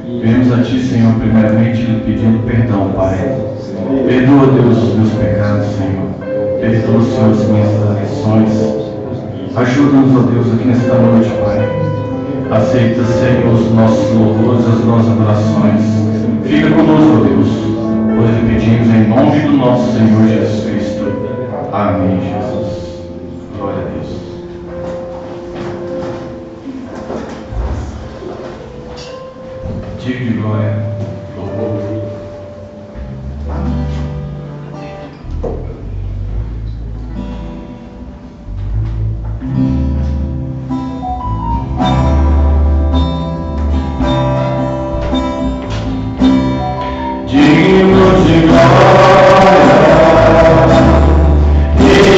Viemos a Ti, Senhor, primeiramente lhe pedindo perdão, Pai. Perdoa, Deus, os meus pecados, Senhor. Perdoa, Senhor, as minhas transgressões. Ajuda-nos, ó Deus, aqui nesta noite, Pai. Aceita, Senhor, os nossos louvores, as nossas orações. Fica conosco, ó Deus, pois lhe pedimos em nome do nosso Senhor Jesus Cristo. Amém, Jesus. Glória a Deus. Diga de glória, louvor. Digno de glória, de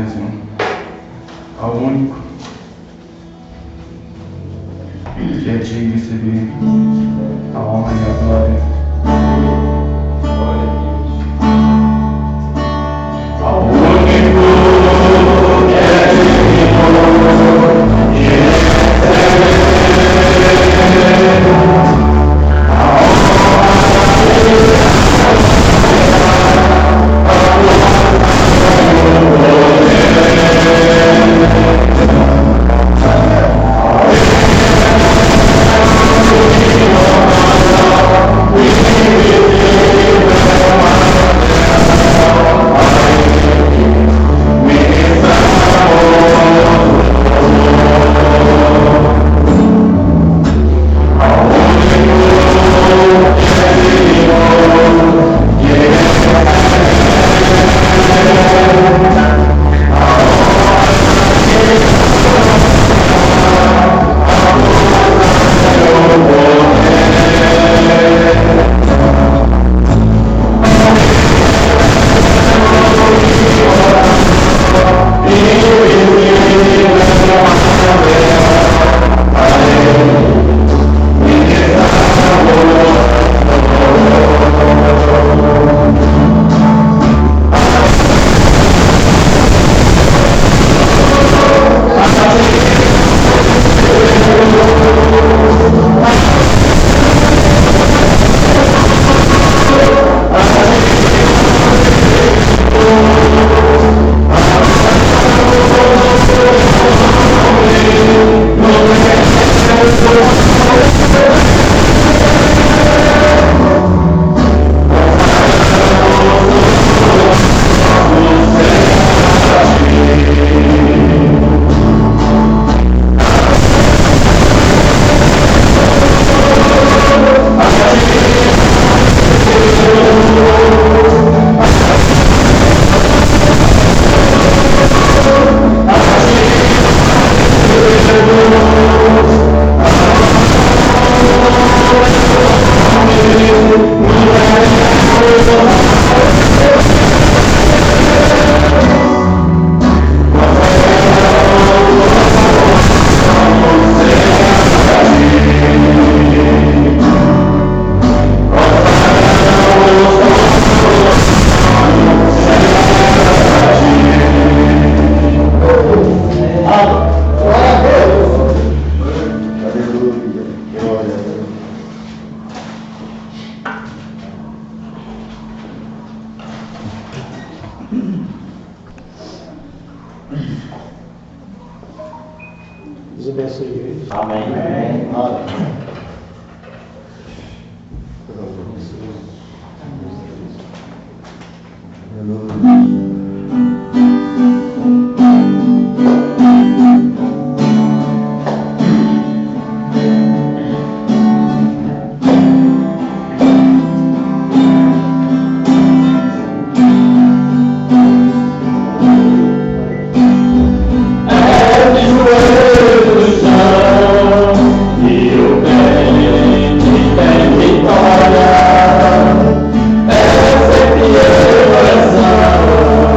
Senhor, ao único que é de receber a honra e a glória. Ao único que é Deus abençoe a igreja. Amém. Amém. Vitória, essa é minha oração.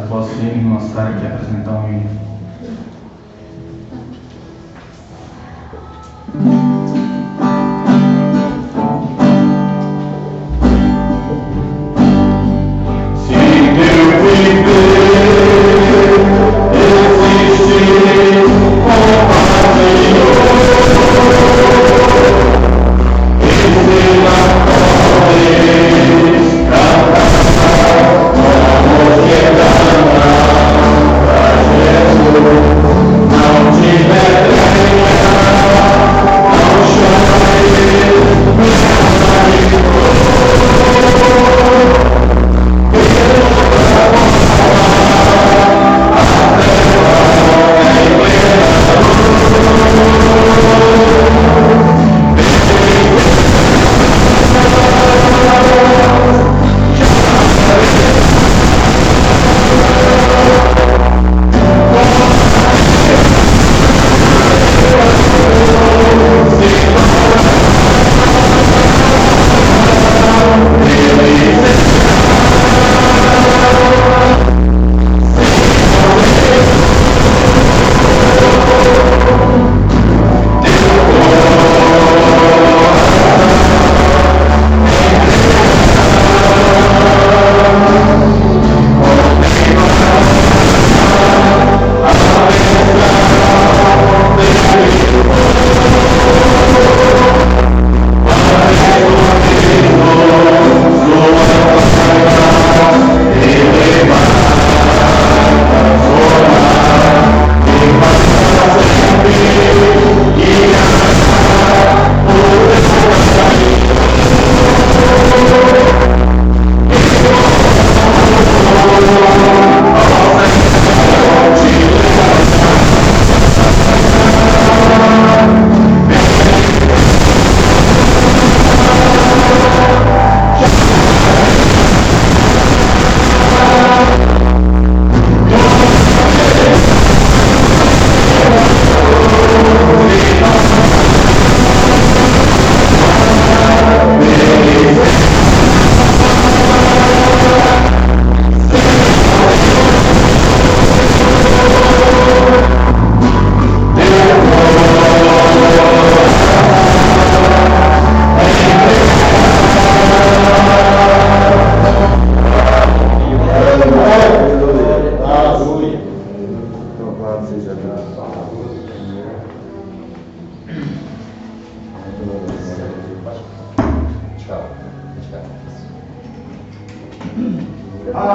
após o hino, nós estar aqui apresentar o hino.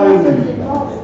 Amém. Encontro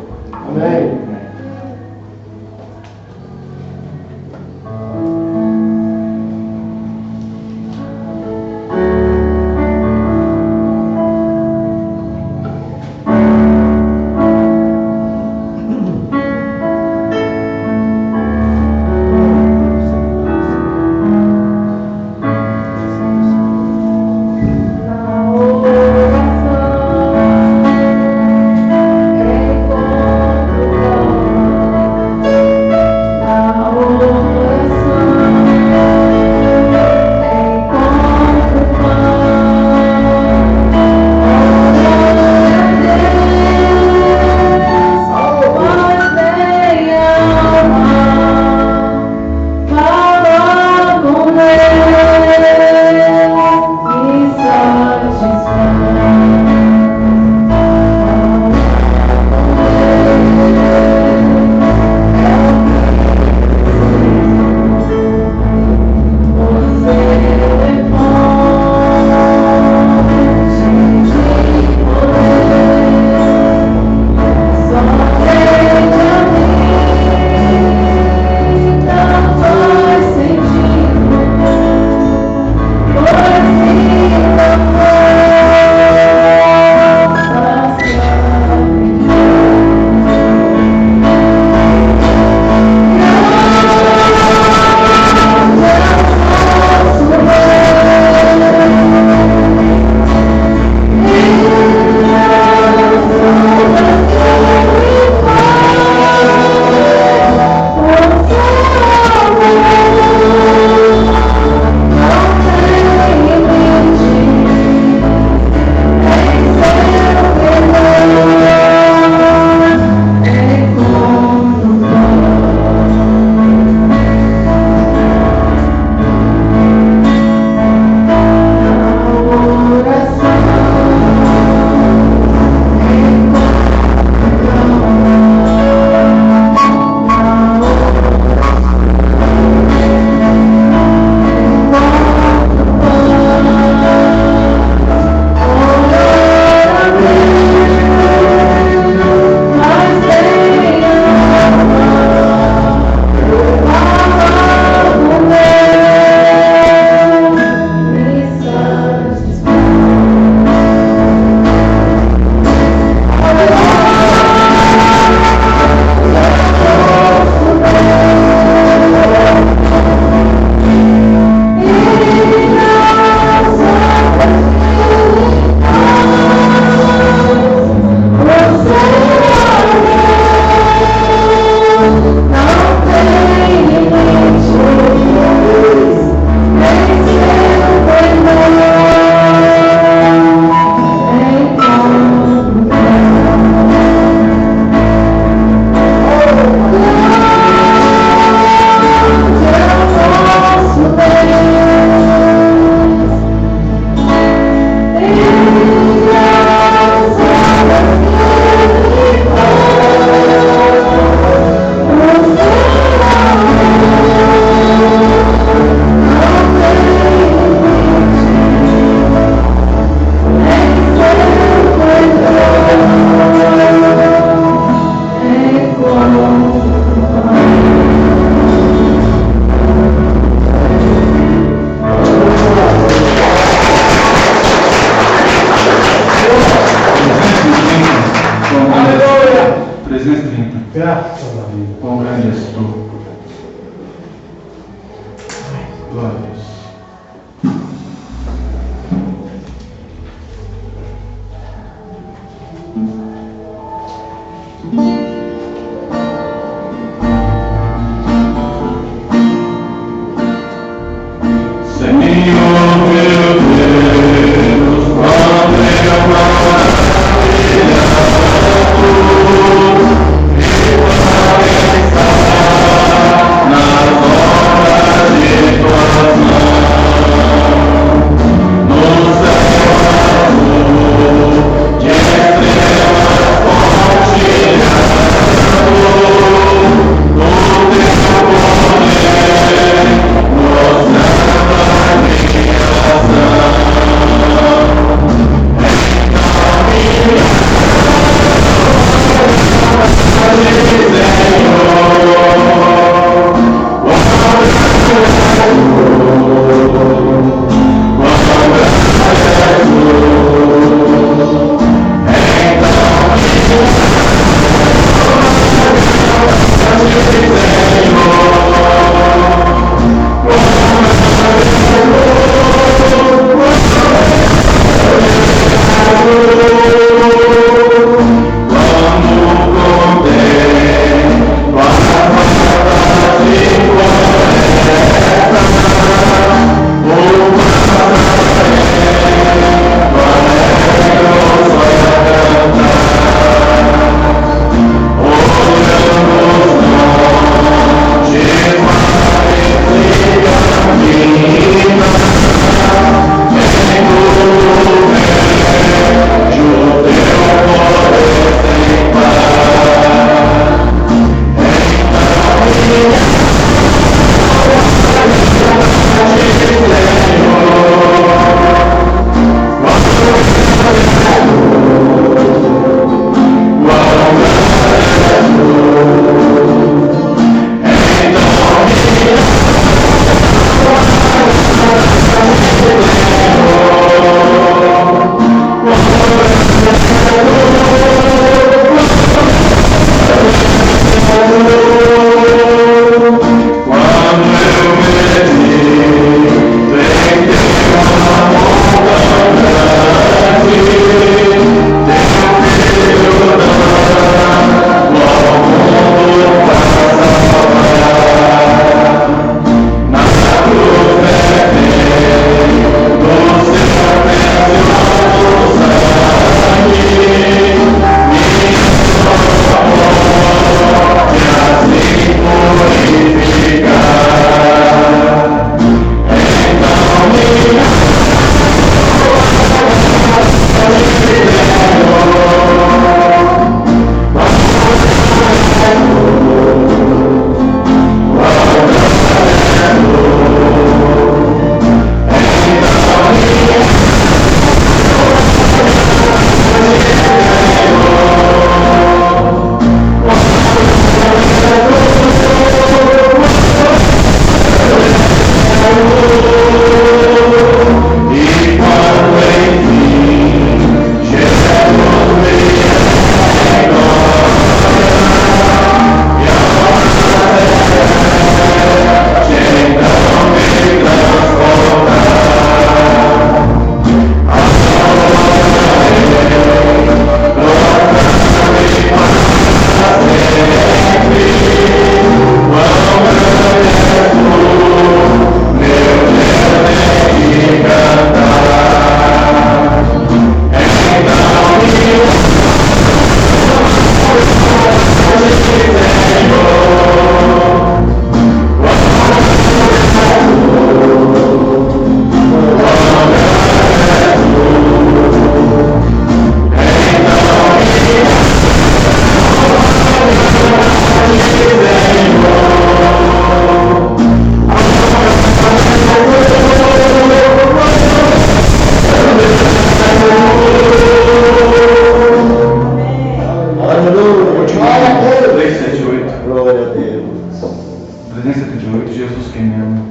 108, Jesus quem me ama.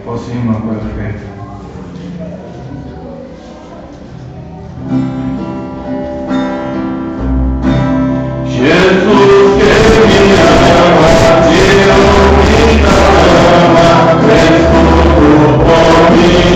Posso ir, irmão, agora perto. Jesus que me ama, Deus me ama, fez tudo por mim.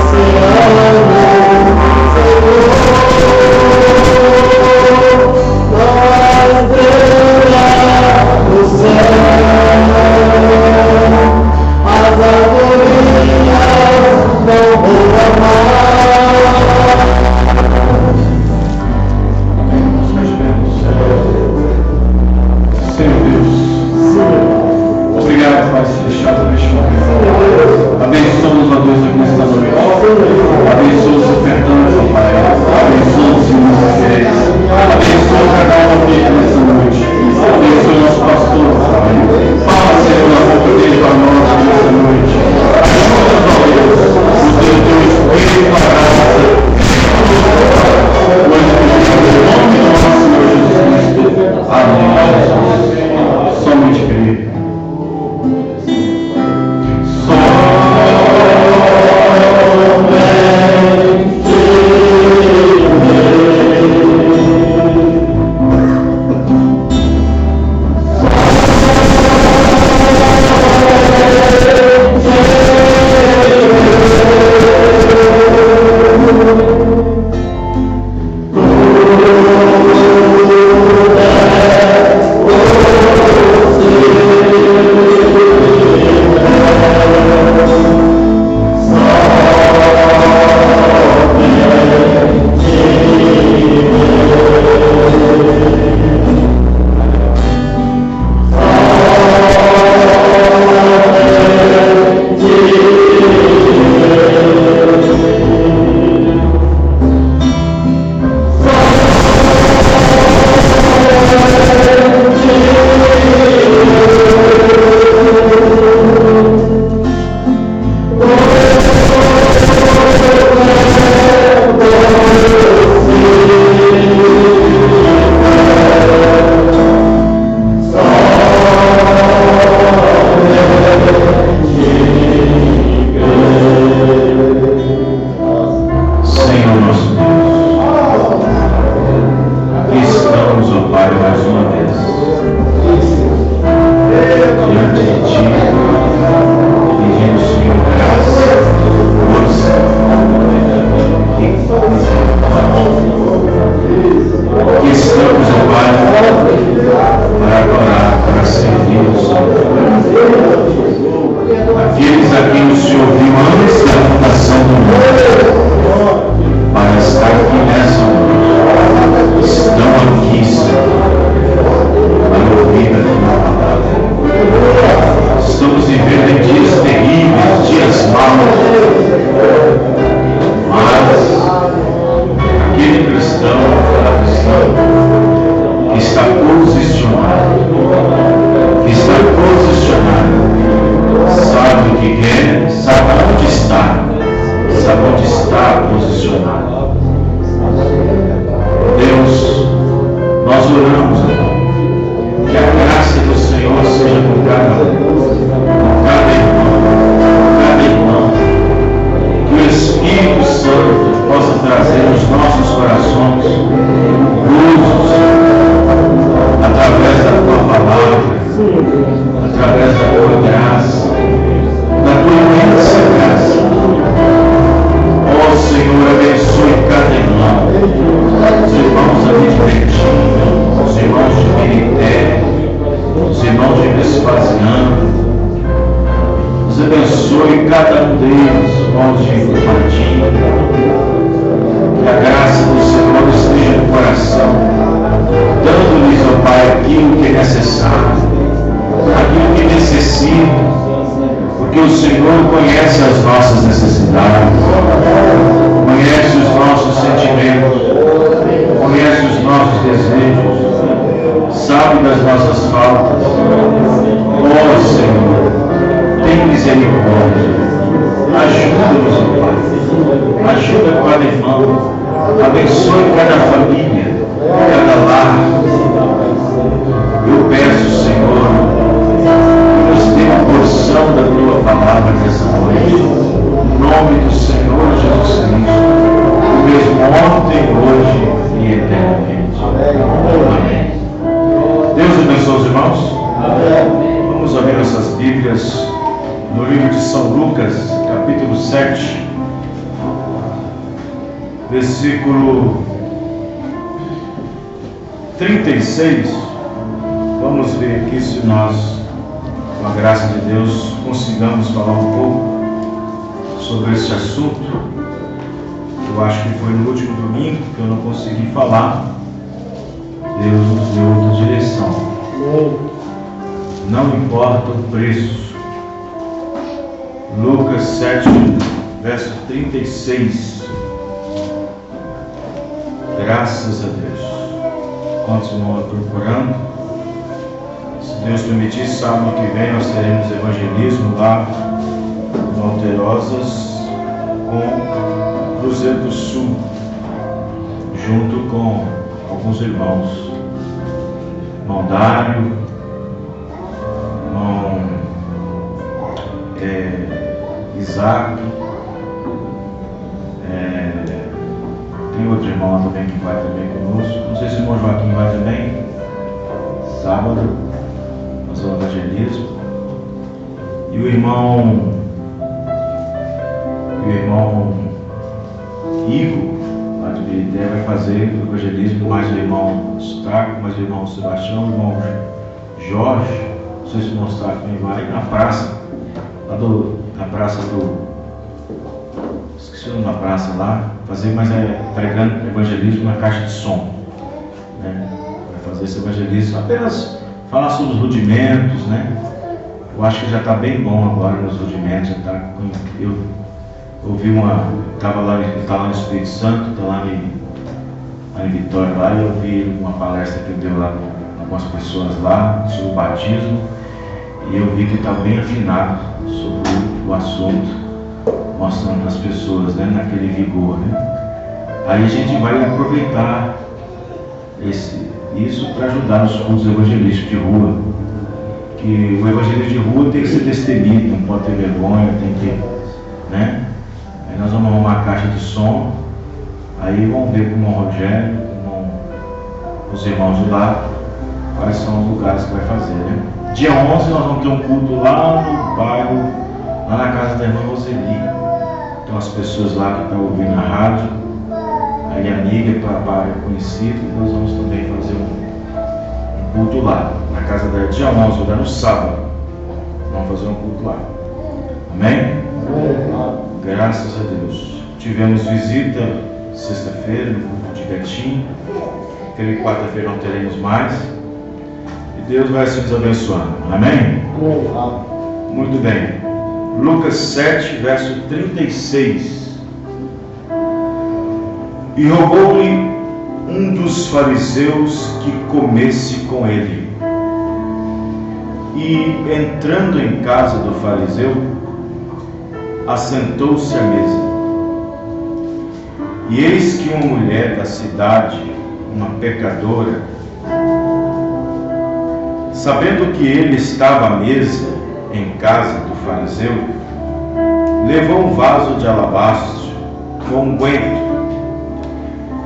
Você ama Versículo 36, vamos ver aqui se nós, com a graça de Deus, consigamos falar um pouco sobre esse assunto. Eu acho que foi no último domingo que eu não consegui falar. Deus nos deu outra direção. Não importa o preço. Lucas 7, verso 36. Graças a Deus. Quantos irmãos procurando? Se Deus permitir, sábado que vem nós teremos evangelismo lá em Alterosas com Cruzeiro do Sul, junto com alguns irmãos. Irmão Dário, irmão Isaac, tem outro irmão também que vai também conosco. Não sei se o irmão Joaquim vai também. Sábado, fazer o evangelismo. E o irmão Igor, lá de Birité, vai fazer o evangelismo, mais o irmão Staco, mais o irmão Sebastião, o irmão Jorge, não sei se o irmão Staco também vai, na praça, na praça do, esqueci o nome da praça lá, fazer, mas pregando evangelismo na caixa de som, né? Vai fazer esse evangelismo, apenas falar sobre os rudimentos, né? Eu acho que já está bem bom agora nos rudimentos, já tá, eu ouvi estava lá no Espírito Santo, está lá em Vitória, lá, e eu vi uma palestra que deu lá com algumas pessoas lá sobre o batismo, e eu vi que está bem afinado sobre o assunto, mostrando para as pessoas, né, naquele vigor, né? Aí a gente vai aproveitar isso para ajudar nos cultos evangelísticos de rua, que o evangelismo de rua tem que ser destemido, não pode ter vergonha, tem que, né? Aí nós vamos arrumar a caixa de som, aí vamos ver com o irmão Rogério, com os irmãos de lá, quais são os lugares que vai fazer, né? Dia 11 nós vamos ter um culto lá no bairro, lá na casa da irmã Roseli. Então as pessoas lá que estão ouvindo a rádio, aí amiga, trabalho conhecido, nós vamos também fazer um culto lá, na casa da dia 11, vai dar no sábado. Vamos fazer um culto lá. Amém? Graças a Deus. Tivemos visita sexta-feira no culto de Betim. Aquele quarta-feira não teremos mais. E Deus vai se nos abençoando. Amém? Muito bem. Lucas 7, verso 36. E rogou-lhe um dos fariseus que comesse com ele. E entrando em casa do fariseu, assentou-se à mesa. E eis que uma mulher da cidade, uma pecadora, sabendo que ele estava à mesa em casa do fariseu, levou um vaso de alabastro com unguento,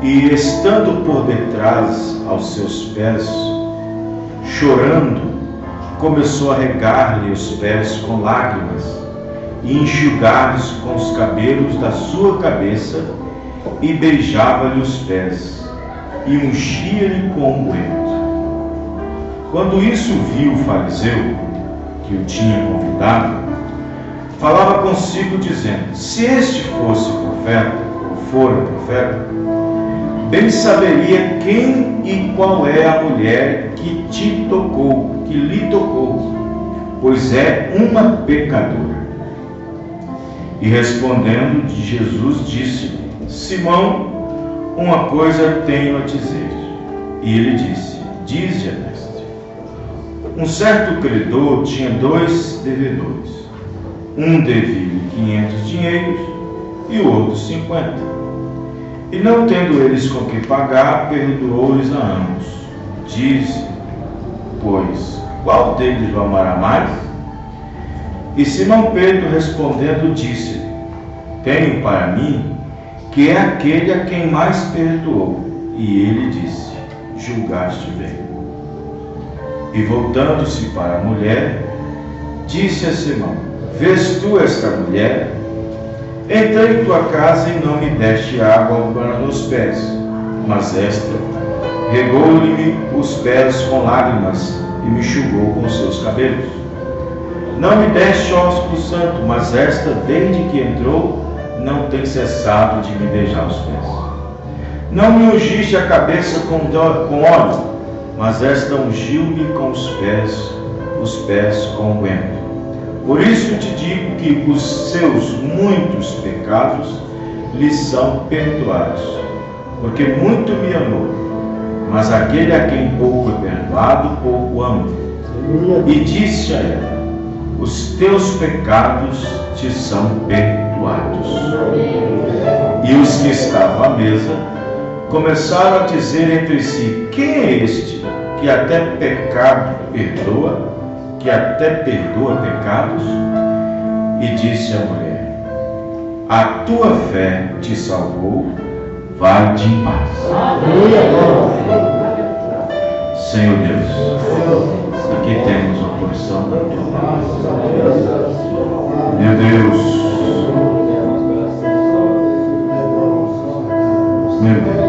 e estando por detrás aos seus pés, chorando, começou a regar-lhe os pés com lágrimas e enxugar-lhes com os cabelos da sua cabeça, e beijava-lhe os pés e ungia-lhe com unguento. Quando isso viu o fariseu, que o tinha convidado, falava consigo dizendo: se este fosse profeta, ou fora profeta, bem saberia quem e qual é a mulher que lhe tocou, pois é uma pecadora. E respondendo, Jesus disse-lhe: Simão, uma coisa tenho a dizer. E ele disse: dize-a, mestre. Um certo credor tinha 2 devedores. Um devia 500 dinheiros e o outro 50. E não tendo eles com que pagar, perdoou-lhes a ambos. Diz, pois, qual deles o amará mais? E Simão Pedro respondendo disse: tenho para mim que é aquele a quem mais perdoou. E ele disse: julgaste bem. E voltando-se para a mulher, disse a Simão: vês tu esta mulher? Entrei em tua casa e não me deste água para os pés, mas esta regou-lhe os pés com lágrimas e me enxugou com os seus cabelos. Não me deste ó Espírito Santo, mas esta, desde que entrou, não tem cessado de me beijar os pés. Não me ungiste a cabeça com óleo, mas esta ungiu-me com os pés com unguento. Por isso te digo que os seus muitos pecados lhe são perdoados, porque muito me amou. Mas aquele a quem pouco é perdoado, pouco ama. E disse a ela: os teus pecados te são perdoados. E os que estavam à mesa começaram a dizer entre si: quem é este que até pecado perdoa? Que até perdoa pecados? E disse a mulher: a tua fé te salvou, vai-te em paz. Senhor Deus, aqui temos a porção da tua palavra. Meu Deus, meu Deus,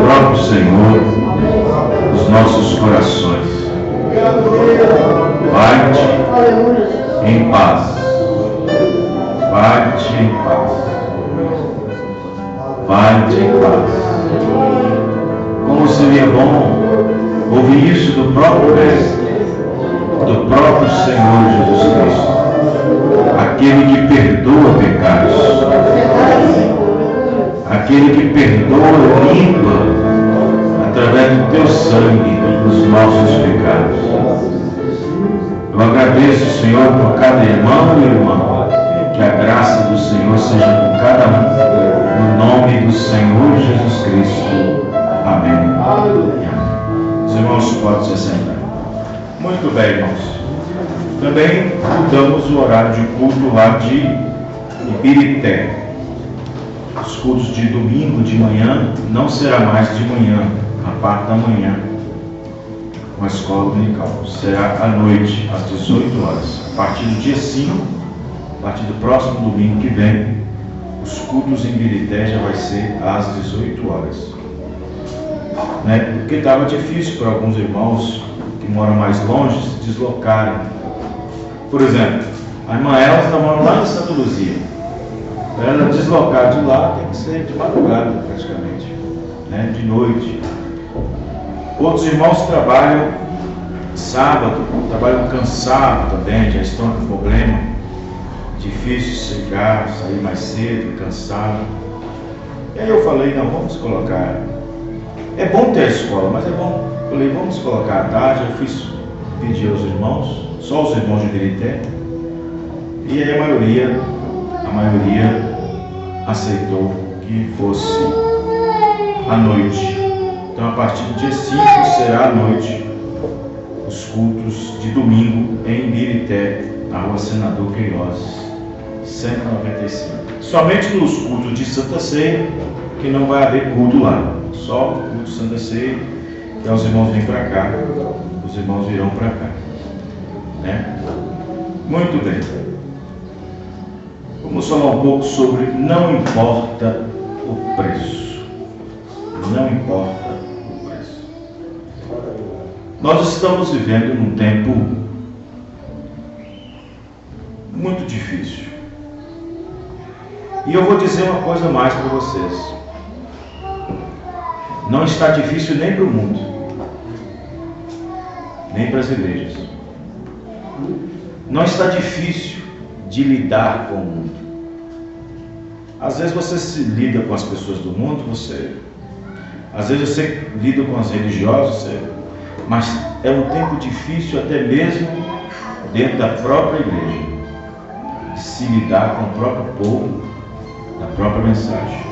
próprio Senhor os nossos corações. Vai-te em paz. Vai-te em paz. Vai-te em paz. Como seria bom ouvir isso do próprio Mestre, do próprio Senhor Jesus Cristo, aquele que perdoa pecados, aquele que perdoa e limpa através do teu sangue os nossos pecados. Eu agradeço, Senhor, por cada irmão e irmã, que a graça do Senhor seja com cada um, no nome do Senhor Jesus Cristo. Amém. Os irmãos podem se sentar. Muito bem, irmãos. Também mudamos o horário de culto lá de Ibirité. Os cultos de domingo de manhã não será mais de manhã, a parte da manhã, com a escola dominical. Será à noite, às 18 horas. A partir do dia 5, a partir do próximo domingo que vem, os cultos em Ibirité já vai ser às 18 horas. Porque estava difícil para alguns irmãos que moram mais longe se deslocarem. Por exemplo, a irmã Elza mora lá em Santa Luzia. Para ela deslocar de lá tem que ser de madrugada praticamente, de noite. Outros irmãos trabalham sábado, trabalham cansado também, já estão com problema. Difícil chegar, sair mais cedo, cansado. E aí eu falei, não, vamos colocar. É bom ter a escola, mas é bom. Eu falei, vamos colocar à tarde. Eu pedi aos irmãos, só os irmãos de Ibirité. E aí a maioria aceitou que fosse à noite. Então a partir do dia 5 será à noite os cultos de domingo em Ibirité, na rua Senador Queiroz, 195. Somente nos cultos de Santa Ceia que não vai haver culto lá. Só o culto de Santa Ceia, que os irmãos vêm para cá, os irmãos virão para cá. Muito bem. Vamos falar um pouco sobre não importa o preço. Não importa o preço. Nós estamos vivendo num tempo muito difícil. E eu vou dizer uma coisa mais para vocês. Não está difícil nem para o mundo, nem para as igrejas. Não está difícil de lidar com o mundo. Às vezes você se lida com as pessoas do mundo, às vezes você lida com as religiosas, mas é um tempo difícil até mesmo dentro da própria igreja, de se lidar com o próprio povo, da própria mensagem.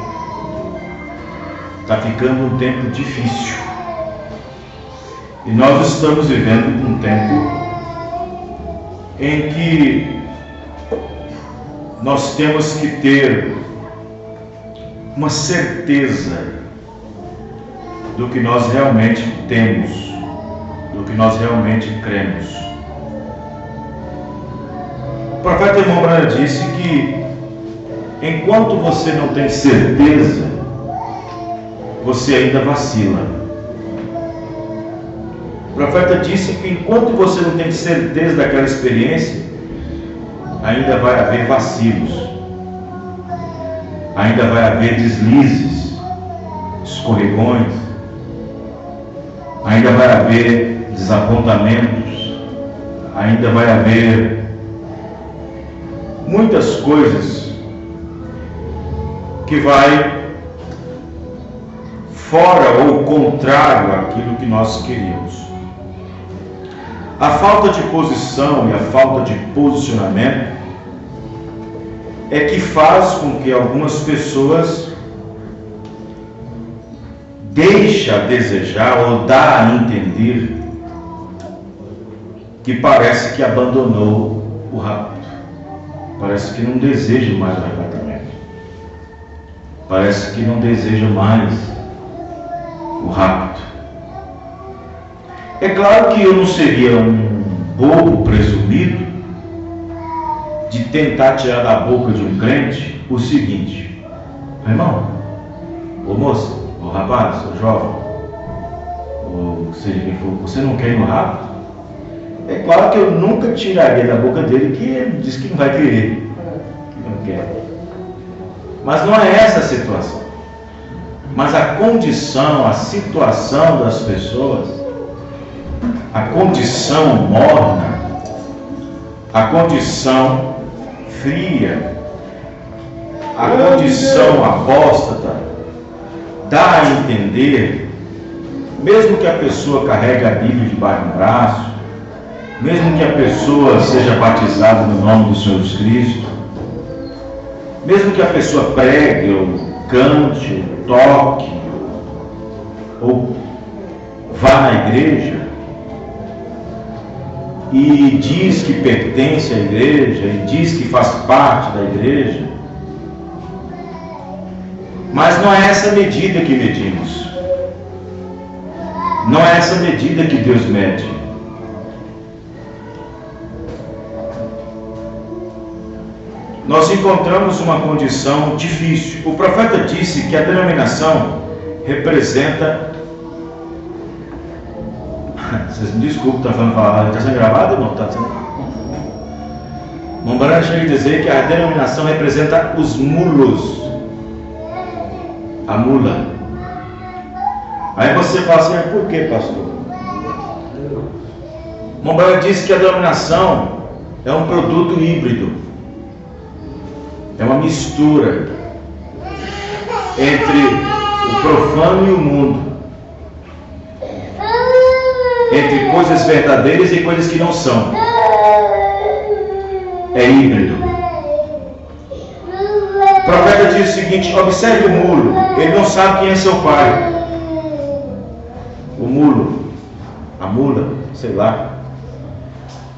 Está ficando um tempo difícil. E nós estamos vivendo um tempo em que nós temos que ter uma certeza do que nós realmente temos, do que nós realmente cremos. O profeta irmão Branham disse que enquanto você não tem certeza, você ainda vacila. O profeta disse que enquanto você não tem certeza daquela experiência, ainda vai haver vacilos, ainda vai haver deslizes, escorregões, ainda vai haver desapontamentos, ainda vai haver muitas coisas que vai fora ou contrário àquilo que nós queríamos. A falta de posição e a falta de posicionamento é que faz com que algumas pessoas deixem a desejar ou dá a entender que parece que abandonou o rapto. Parece que não deseja mais o arrebatamento. Parece que não deseja mais o rapto. É claro que eu não seria um bobo presumido de tentar tirar da boca de um crente o seguinte: irmão, ô moça, ô Ô rapaz, ô jovem, ou seja quem for, você não quer ir no rapto? É claro que eu nunca tiraria da boca dele que ele diz que não vai querer, que não quer. Mas não é essa a situação. Mas a condição, a situação das pessoas, a condição morna, a condição fria, a condição apóstata, dá a entender, mesmo que a pessoa carregue a Bíblia debaixo do braço, mesmo que a pessoa seja batizada no nome do Senhor Jesus Cristo, mesmo que a pessoa pregue, ou cante, ou toque, ou vá na igreja, e diz que pertence à igreja, e diz que faz parte da igreja, mas não é essa medida que medimos, não é essa medida que Deus mede. Nós encontramos uma condição difícil. O profeta disse que a denominação representa... Vocês me desculpem, está falando falar, está sendo gravado ou não? Está sendo... Mombrana chega a dizer que a denominação representa os mulos. A mula. Aí você fala assim, por que, pastor? Mombrana disse que a denominação é um produto híbrido. É uma mistura entre o profano e o mundo, entre coisas verdadeiras e coisas que não são. É híbrido. O profeta diz o seguinte: observe o mulo, ele não sabe quem é seu pai. O mulo, a mula, sei lá.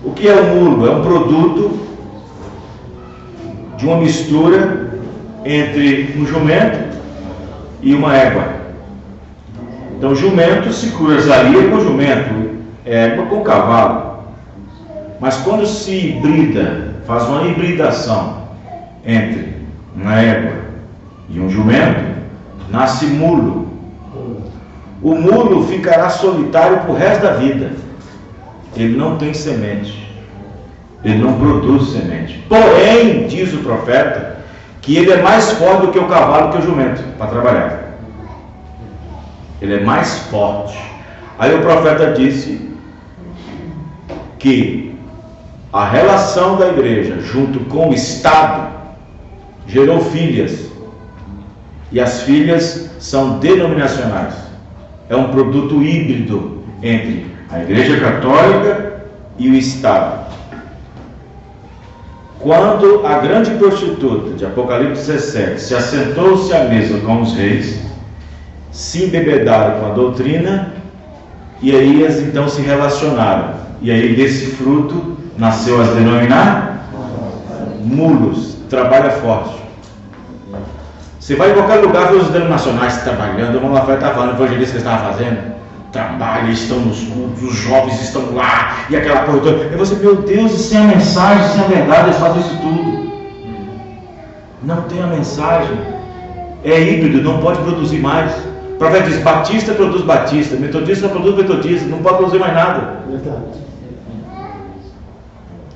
O que é o mulo? É um produto de uma mistura entre um jumento e uma égua. Então, o jumento se cruzaria com o jumento, égua com o cavalo. Mas quando se hibrida, faz uma hibridação entre uma égua e um jumento, nasce mulo. O mulo ficará solitário para o resto da vida. Ele não tem semente. Ele não produz semente. Porém, diz o profeta, que ele é mais forte do que o cavalo, que o jumento, para trabalhar. Ele é mais forte. Aí o profeta disse que a relação da igreja junto com o Estado gerou filhas. E as filhas são denominacionais. É um produto híbrido entre a Igreja Católica e o Estado. Quando a grande prostituta de Apocalipse 17 se assentou-se à mesa com os reis, se embebedaram com a doutrina, e aí eles então se relacionaram. E aí desse fruto nasceu as denominar mulos, trabalha forte. Você vai em qualquer lugar ver os denominacionais trabalhando. Vamos lá, estava falando, o evangelista que estava fazendo. Trabalham, estão nos cultos, os jovens estão lá, e aquela coisa toda. E você, meu Deus, isso é a mensagem, isso é a verdade, eles fazem isso tudo. Não tem a mensagem. É híbrido, não pode produzir mais. O profeta diz, batista produz batista, metodista produz metodista, não pode produzir mais nada. Verdade.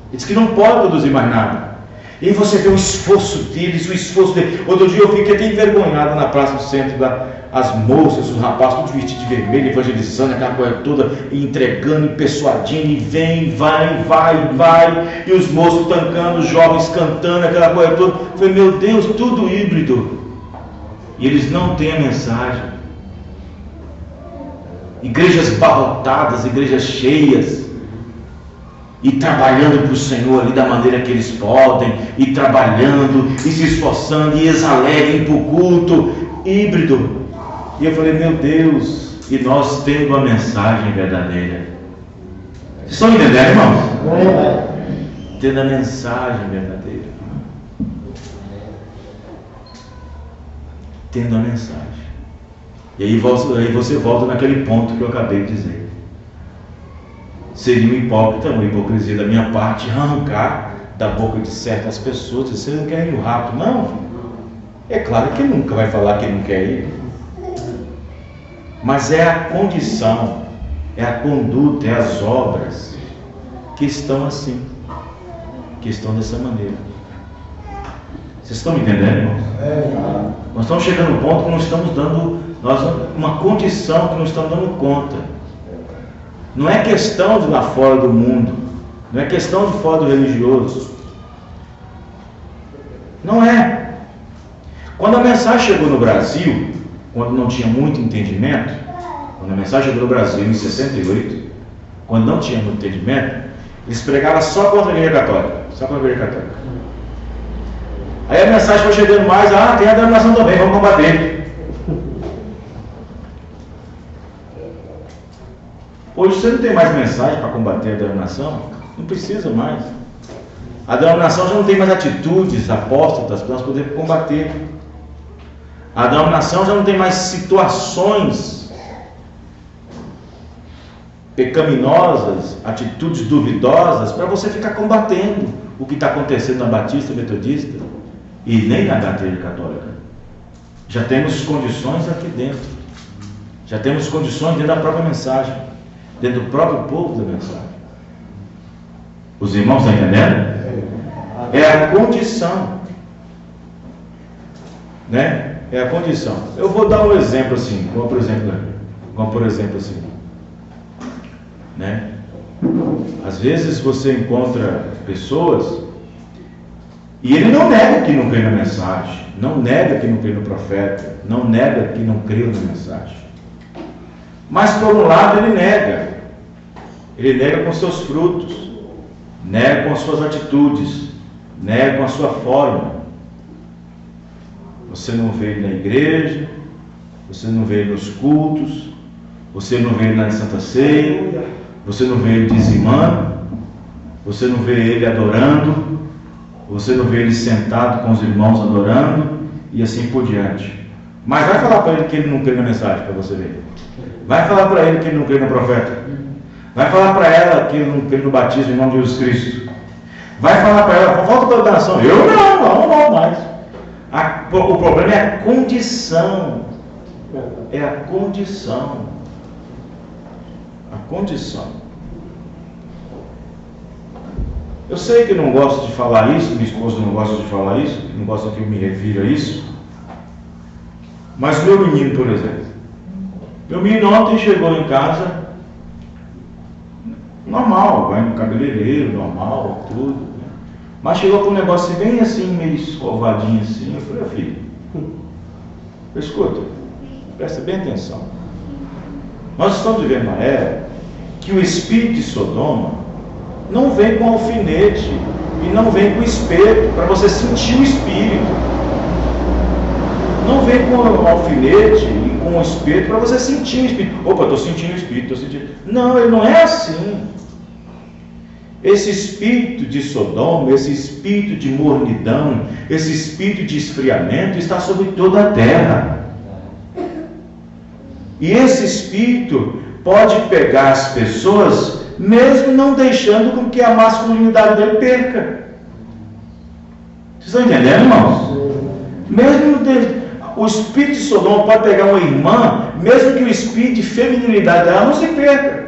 Ele diz que não pode produzir mais nada. E aí você vê o esforço deles, o esforço deles. Outro dia eu fiquei até envergonhado na praça do centro, as moças, os rapazes, tudo vestido de vermelho, evangelizando, aquela coisa toda, e entregando, e persuadindo, e vem, vai, e os moços tancando, os jovens cantando, aquela coisa toda. Eu falei, meu Deus, tudo híbrido. E eles não têm a mensagem. Igrejas barrotadas, igrejas cheias, e trabalhando para o Senhor ali da maneira que eles podem, e trabalhando, e se esforçando, e eles alegrem para o culto, híbrido. E eu falei, meu Deus, e nós tendo a mensagem verdadeira. Vocês estão entendendo, irmãos? Tendo a mensagem verdadeira. Tendo a mensagem. E aí você volta naquele ponto que eu acabei de dizer. Seria um hipócrita, uma hipocrisia da minha parte, arrancar da boca de certas pessoas, dizer, você não quer ir no rapto? Não. É claro que nunca vai falar que não quer ir. Mas é a condição, é a conduta, é as obras que estão assim, que estão dessa maneira. Vocês estão me entendendo, irmãos? Nós estamos chegando no ponto que não estamos dando uma condição que não estamos dando conta. Não é questão de lá fora do mundo, não é questão de fora do religioso. Não é. Quando a mensagem chegou no Brasil, quando não tinha muito entendimento, quando a mensagem chegou no Brasil em 68, quando não tinha muito entendimento, eles pregavam só contra a Igreja Católica, só contra a Igreja Católica. Aí a mensagem foi chegando mais, tem a denominação também, vamos combater. Hoje você não tem mais mensagem para combater a denominação, não precisa mais. A denominação já não tem mais atitudes apóstatas para nós podermos combater. A denominação já não tem mais situações pecaminosas, atitudes duvidosas para você ficar combatendo o que está acontecendo na Batista, Metodista e nem na Igreja Católica. Já temos condições aqui dentro. Já temos condições dentro da própria mensagem, dentro do próprio povo da mensagem. Os irmãos estão entendendo? É a condição, né? É a condição. Eu vou dar um exemplo assim, como por exemplo assim, né? Às vezes você encontra pessoas e ele não nega que não crê na mensagem, não nega que não crê no profeta, não nega que não crê na mensagem. Mas por um lado ele nega com seus frutos, nega com as suas atitudes, nega com a sua forma. Você não vê ele na igreja, você não vê ele nos cultos, você não vê ele na Santa Ceia, você não vê ele dizimando, você não vê ele adorando, você não vê ele sentado com os irmãos adorando e assim por diante. Mas vai falar para ele que ele não crê na mensagem, para você ver. Vai falar para ele que ele não crê no profeta. Vai falar para ela que ele não crê no batismo em nome de Jesus Cristo. Vai falar para ela, falta de ordenação. Eu não mais. O problema é a condição. É a condição. A condição. Eu sei que eu não gosto de falar isso, minha esposa não gosta de falar isso, não gosta que eu me refira a isso. Mas meu menino, por exemplo. Meu menino ontem chegou em casa normal, vai no cabeleireiro, normal, tudo. Né? Mas chegou com um negócio bem assim, meio escovadinho assim. Eu falei, filho, escuta, presta bem atenção. Nós estamos vivendo uma era que o espírito de Sodoma não vem com alfinete e não vem com espeto para você sentir o espírito. Não vem com alfinete e com espeto para você sentir o espírito. Opa, estou sentindo o espírito, estou sentindo. Não, ele não é assim. Esse espírito de Sodoma, esse espírito de mornidão, esse espírito de esfriamento está sobre toda a terra. E esse espírito pode pegar as pessoas, mesmo não deixando com que a masculinidade dele perca. Vocês estão entendendo, irmãos? O espírito de Sodoma pode pegar uma irmã, mesmo que o espírito de feminilidade dela não se perca.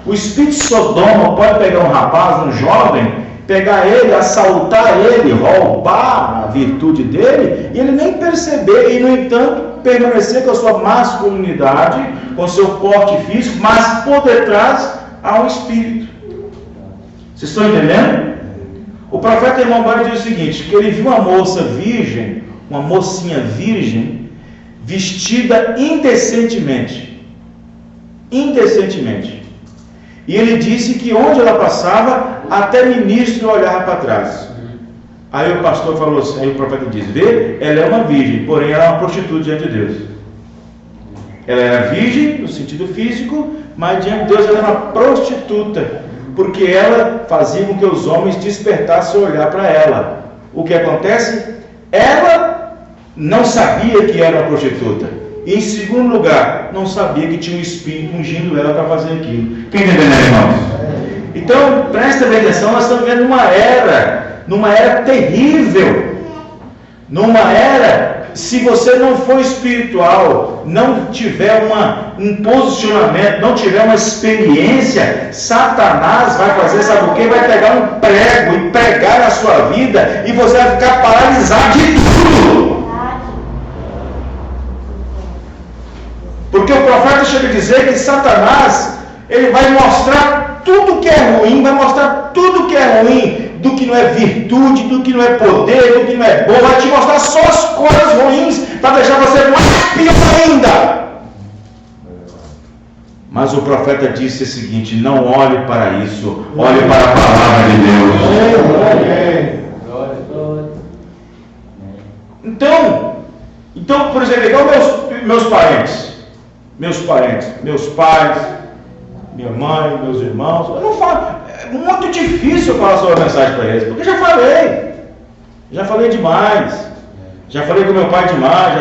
O espírito de Sodoma pode pegar um rapaz, um jovem, pegar ele, assaltar ele, roubar a virtude dele, e ele nem perceber, e no entanto permanecer com a sua masculinidade, com seu porte físico, mas por detrás há um espírito. Vocês estão entendendo? O profeta irmão Barney diz o seguinte, que ele viu uma moça virgem, uma mocinha virgem, vestida indecentemente. E ele disse que onde ela passava, até ministro olhava para trás. Aí o pastor falou assim, aí o profeta diz, vê, ela é uma virgem, porém ela é uma prostituta diante de Deus. Ela era virgem no sentido físico, mas diante de Deus ela era uma prostituta, porque ela fazia com que os homens despertassem a olhar para ela. O que acontece? Ela não sabia que era uma prostituta. E em segundo lugar, não sabia que tinha um espírito ungindo ela para fazer aquilo. Quem entendeu, irmãos? Então, presta bem atenção, nós estamos vivendo numa era terrível, numa era se você não for espiritual, não tiver um posicionamento, não tiver uma experiência, Satanás vai fazer, sabe o quê? Vai pegar um prego e pregar na sua vida e você vai ficar paralisado de tudo. Porque o profeta chega a dizer que Satanás, ele vai mostrar tudo que é ruim, vai mostrar tudo que é ruim, do que não é virtude, do que não é poder, do que não é bom, vai te mostrar só as coisas ruins, para deixar você mais pior ainda. Mas o profeta disse o seguinte: não olhe para isso, olhe para a palavra de Deus. Então, por exemplo, igual meus parentes, meus pais, minha mãe, meus irmãos, eu não falo, é muito difícil eu falar sobre a mensagem para eles, porque já falei demais, já falei com meu pai demais,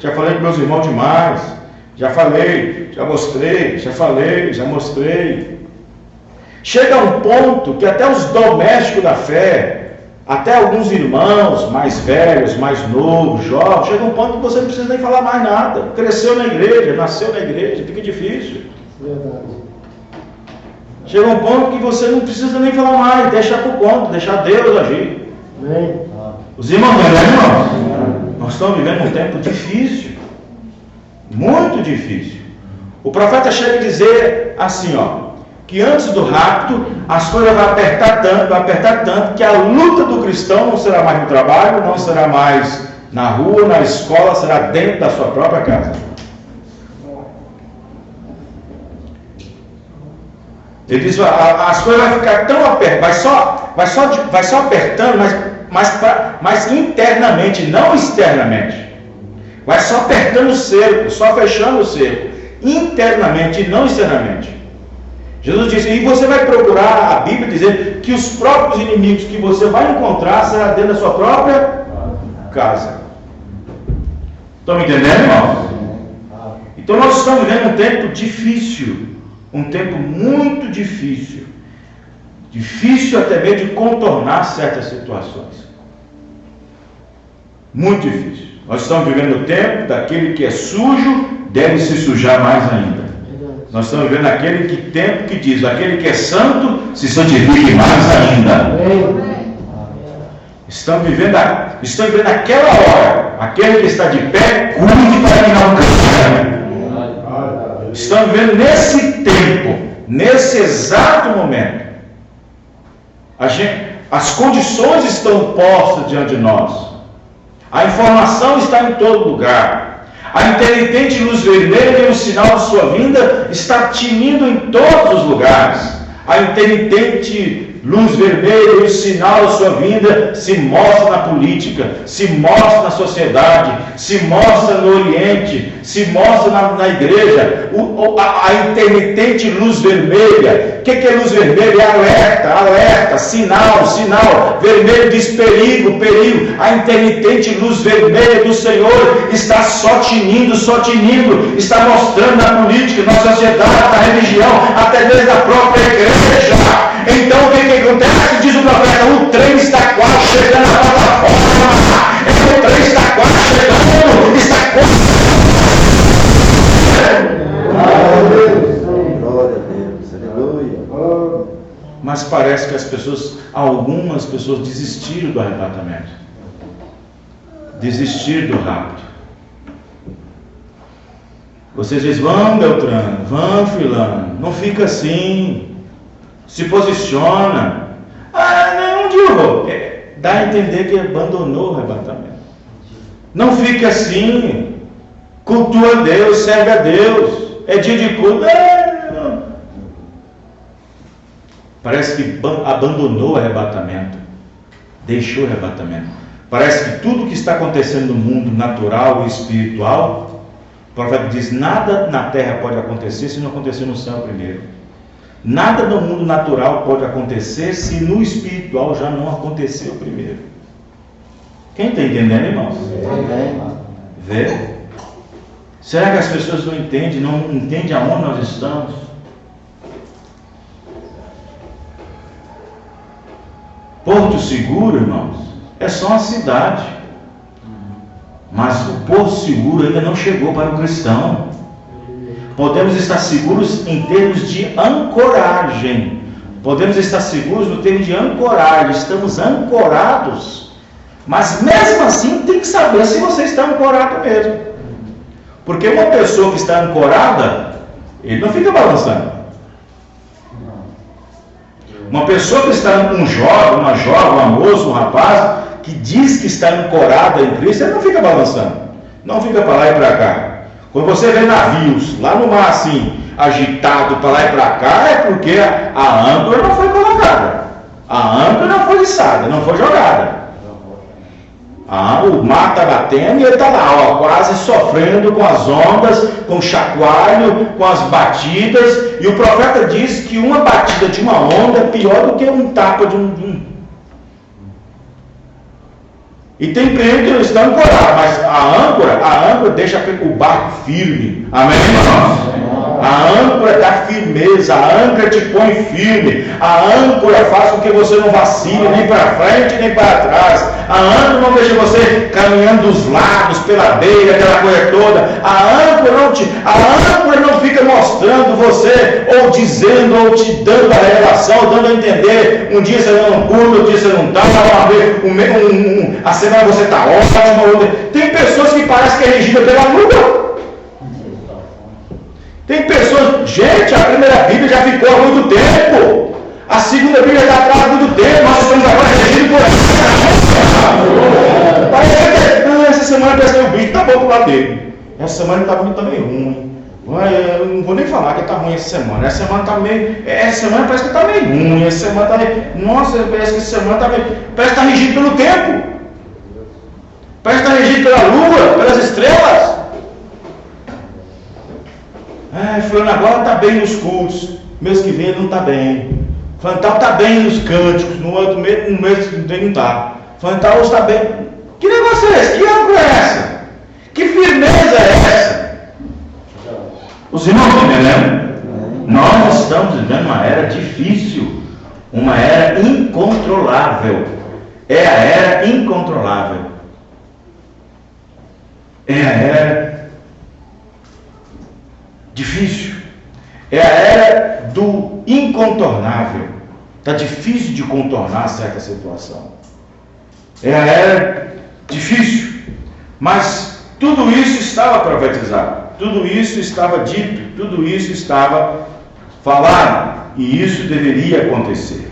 já falei com meus irmãos demais, já mostrei. Chega um ponto que até os domésticos da fé, até alguns irmãos mais velhos, mais novos, jovens, chega um ponto que você não precisa nem falar mais nada. Cresceu na igreja, nasceu na igreja, fica difícil. Verdade. Chega um ponto que você não precisa nem falar mais, deixa por conta, deixa Deus agir. Amém. Os irmãos, nós estamos vivendo um tempo difícil, muito difícil. O profeta chega a dizer assim, que antes do rapto, as coisas vão apertar tanto, que a luta do cristão não será mais no trabalho, não será mais na rua, na escola, será dentro da sua própria casa. Ele diz, as coisas vão ficar tão apertadas, vai só apertando, mas internamente, não externamente. Vai só apertando o cerco, só fechando o cerco, internamente e não externamente. Jesus disse, e você vai procurar, a Bíblia dizer que os próprios inimigos que você vai encontrar será dentro da sua própria casa. Estão me entendendo, irmãos? Então nós estamos vivendo um tempo difícil, um tempo muito difícil, difícil até mesmo de contornar certas situações, muito difícil. Nós estamos vivendo o tempo daquele que é sujo deve se sujar mais ainda. Nós estamos vivendo aquele tempo que diz, aquele que é santo se santifique mais ainda. Estamos vivendo aquela hora, aquele que está de pé, cuide para que não caia. Estamos vivendo nesse tempo, nesse exato momento. As condições estão postas diante de nós. A informação está em todo lugar. A intermitente luz vermelha, o sinal de sua vinda, está tinindo em todos os lugares. A intermitente luz vermelha e o sinal da sua vinda se mostra na política, se mostra na sociedade, se mostra no Oriente, se mostra na igreja. A intermitente luz vermelha, o que é luz vermelha? É alerta, sinal. Vermelho diz perigo. A intermitente luz vermelha do Senhor está só tinindo, está mostrando na política, na sociedade, na religião, até mesmo na própria igreja. Então o que acontece? Diz o profeta, o trem está quase chegando à plataforma. O trem está quase chegando, está quase. Glória a Deus, aleluia. Mas parece que algumas pessoas desistiram do arrebatamento, desistiram do rapto. Vocês dizem, vão Beltrano, vão fulano, não fica assim. Se posiciona. Não digo. Dá a entender que abandonou o arrebatamento. Não fique assim. Cultua a Deus, serve a Deus. É dia de culto. Parece que abandonou o arrebatamento. Deixou o arrebatamento. Parece que tudo que está acontecendo no mundo natural e espiritual, o profeta diz, nada na terra pode acontecer se não acontecer no céu primeiro. Nada no mundo natural pode acontecer se no espiritual já não aconteceu primeiro. Quem está entendendo, irmãos? Vê? Será que as pessoas não entendem aonde nós estamos? Porto Seguro, irmãos, é só uma cidade. mas o porto seguro ainda não chegou para o cristão. Podemos estar seguros em termos de ancoragem. Podemos estar seguros no termo de ancoragem. Estamos ancorados. Mas mesmo assim tem que saber se você está ancorado mesmo. Porque uma pessoa que está ancorada, ele não fica balançando. Uma pessoa que está, um jovem, uma jovem, um moço, um rapaz, que diz que está ancorada em Cristo, ele não fica balançando. Não fica para lá e para cá. Quando você vê navios lá no mar assim, agitado para lá e para cá, é porque a âncora não foi colocada. A âncora não foi içada, não foi jogada. O mar está batendo e ele está lá, ó, quase sofrendo com as ondas, com o chacoalho, com as batidas. E o profeta diz que uma batida de uma onda é pior do que um tapa de um. E tem crente que não está ancorado, mas a âncora deixa o barco firme. Amém, irmãos? A âncora dá firmeza, a âncora te põe firme, a âncora faz com que você não vacile nem para frente nem para trás, a âncora não deixa você caminhando dos lados, pela beira, aquela coisa toda, a âncora não fica mostrando você, ou dizendo, ou te dando a revelação, dando a entender, um dia você não curta, outro dia você não está, a semana você está ótimo. Tem pessoas que parecem que é regida pela lua. Tem pessoas, gente, a primeira Bíblia já ficou há muito tempo, a segunda Bíblia já está há muito tempo, nós estamos agora regidos por essa. Essa semana parece que o bicho está bom para bater. Essa semana está muito também ruim. Eu não vou nem falar que está ruim essa semana. Essa semana parece que está meio ruim. Essa semana está meio. Nossa, parece que essa semana está meio. Parece que está regido pelo tempo. Parece que está regido pela lua, pelas estrelas. Fulano agora está bem nos cultos, mês que vem ele não está bem. Fulano tal está bem nos cânticos, no outro mês não está. Fulano tal está bem. Que negócio é esse? Que âncora é essa? Que firmeza é essa? Os irmãos estão entendendo? Nós estamos vivendo uma era difícil, uma era incontrolável. É a era incontrolável. É a era difícil. É a era do incontornável. Está difícil de contornar certa situação. É a era difícil. Mas tudo isso estava profetizado. Tudo isso estava dito. Tudo isso estava falado. E isso deveria acontecer.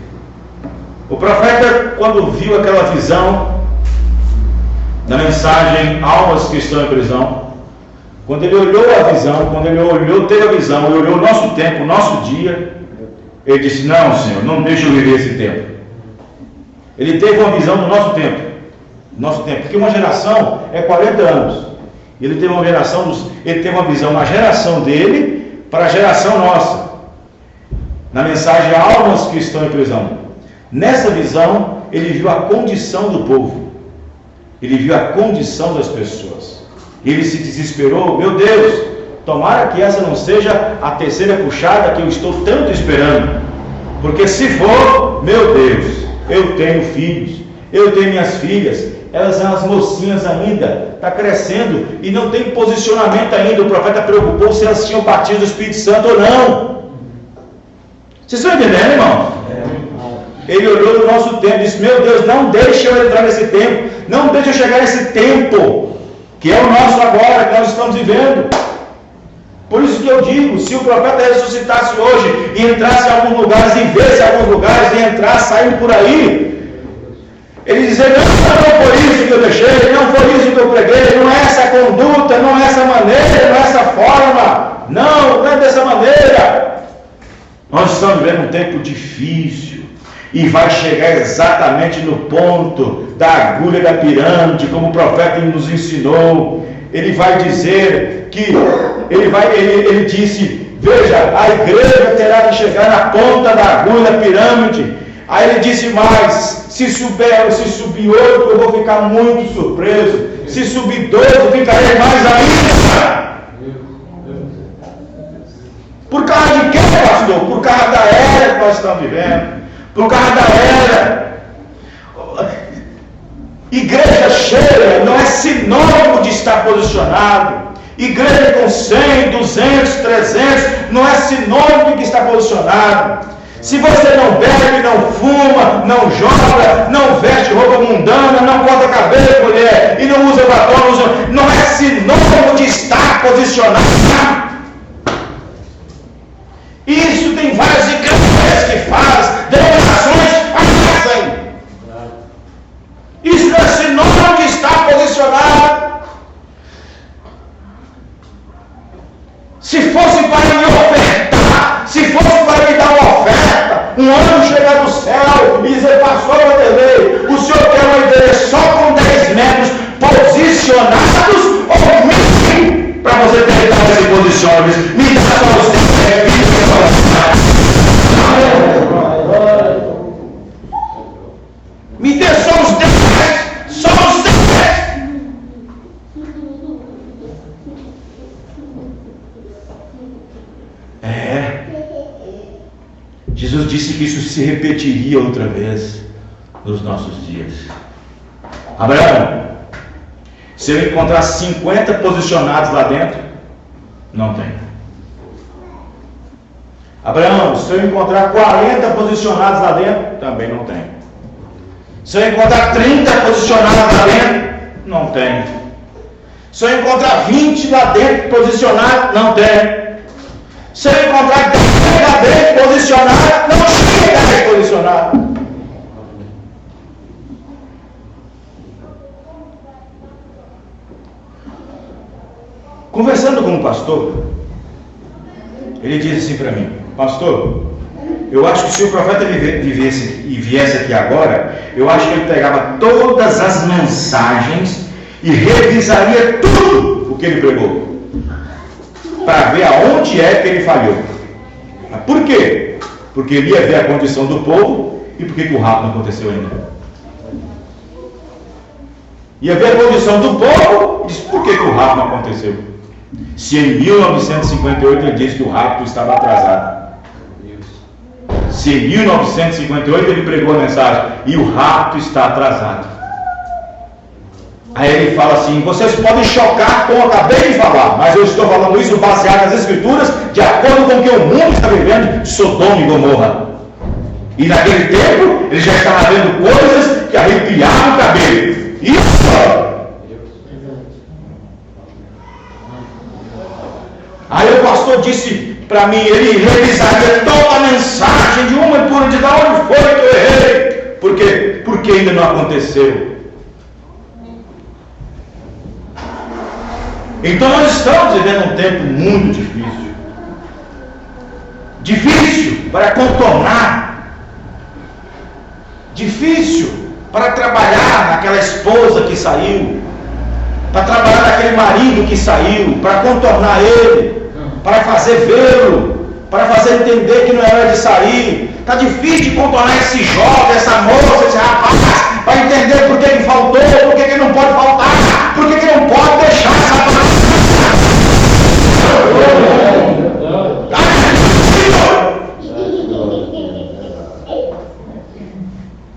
O profeta, quando viu aquela visão da mensagem Almas que estão em prisão, quando ele olhou a visão, teve a visão, ele olhou o nosso tempo, o nosso dia, ele disse: não, Senhor, não deixa eu viver esse tempo. Ele teve uma visão do nosso tempo, porque uma geração é 40 anos. Ele teve uma visão na geração dele para a geração nossa, na mensagem Almas que estão em prisão. Nessa visão, ele viu a condição do povo, ele viu a condição das pessoas. Ele se desesperou: meu Deus, tomara que essa não seja a terceira puxada que eu estou tanto esperando, porque se for, meu Deus, eu tenho filhos, eu tenho minhas filhas, elas são as mocinhas ainda, está crescendo e não tem posicionamento ainda. O profeta preocupou se elas tinham batismo do Espírito Santo ou não. Vocês estão entendendo, irmão? Ele olhou no nosso tempo e disse: meu Deus, não deixe eu entrar nesse tempo, não deixe eu chegar nesse tempo que é o nosso agora, que nós estamos vivendo. Por isso que eu digo, se o profeta ressuscitasse hoje e entrasse em alguns lugares e visse alguns lugares e entrasse saindo por aí, ele dizer: não foi isso que eu deixei, não foi isso que eu preguei, não é essa conduta, não é essa maneira, não é essa forma, não é dessa maneira. Nós estamos vivendo um tempo difícil. E vai chegar exatamente no ponto da agulha da pirâmide, como o profeta nos ensinou. Ele vai dizer que, ele disse: veja, a igreja terá que chegar na ponta da agulha da pirâmide. Aí ele disse mais: se subir 8, eu vou ficar muito surpreso. Se subir 12, eu ficarei mais ainda. Por causa de quê, pastor? Por causa da era que nós estamos vivendo. Por causa da era. Igreja cheia não é sinônimo de posicionado. Igreja com 100, 200, 300 não é sinônimo de que está posicionado. Se você não bebe, não fuma, não joga, não veste roupa mundana, não corta cabelo, mulher, e não usa batom, não é sinônimo de estar posicionado. Isso tem várias igrejas que fazem, denominações fazem. Isso não é sinônimo de estar posicionado. Se fosse para me ofertar, se fosse para me dar uma oferta, um anjo chegar do céu e dizer, pastor Vanderlei, o senhor quer uma igreja só com 10 membros posicionados ou me para você ter que se posicione? Me dá só os 10 membros. Me dê só os 10, só os 10. Jesus disse que isso se repetiria outra vez nos nossos dias. Abraão, se eu encontrar 50 posicionados lá dentro, não tem. Abraão, se eu encontrar 40 posicionados lá dentro, também não tem. Se eu encontrar 30 posicionados lá dentro, não tem. Se eu encontrar 20 lá dentro posicionados, não tem. Se eu encontrar 10 lá dentro posicionados, não chega a 10 posicionados. Conversando com um pastor, ele disse assim para mim, pastor, eu acho que se o profeta viesse aqui agora, eu acho que ele pegava todas as mensagens e revisaria tudo o que ele pregou, para ver aonde é que ele falhou. Mas por quê? Porque ele ia ver a condição do povo e por que o rapto não aconteceu ainda. Ia ver a condição do povo e disse, por que o rapto não aconteceu? Se em 1958 ele disse que o rapto estava atrasado. Se em 1958 ele pregou a mensagem e o rapto está atrasado. Aí ele fala assim, vocês podem chocar como eu acabei de falar, mas eu estou falando isso baseado nas escrituras, de acordo com o que o mundo está vivendo de Sodoma e Gomorra. E naquele tempo ele já estava vendo coisas que arrepiavam o cabelo. Isso! Aí o pastor disse para mim, ele revisaria toda a mensagem de uma e por de onde foi que eu errei. Por quê? Porque ainda não aconteceu. Então nós estamos vivendo um tempo muito difícil. Difícil para contornar. Difícil para trabalhar naquela esposa que saiu. Para trabalhar naquele marido que saiu. Para contornar ele. Para fazer vê-lo. Para fazer entender que não era de sair. Está difícil de contornar esse jovem, essa moça, esse rapaz. Para entender por que faltou, por que não pode faltar. Por que não pode deixar essa palavra.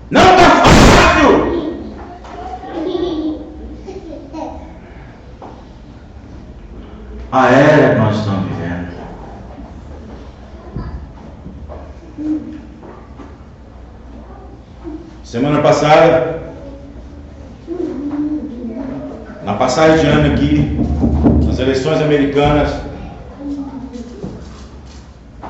Não está fácil. A era que nós estamos vivendo. Semana passada, na passagem de ano aqui, nas eleições americanas,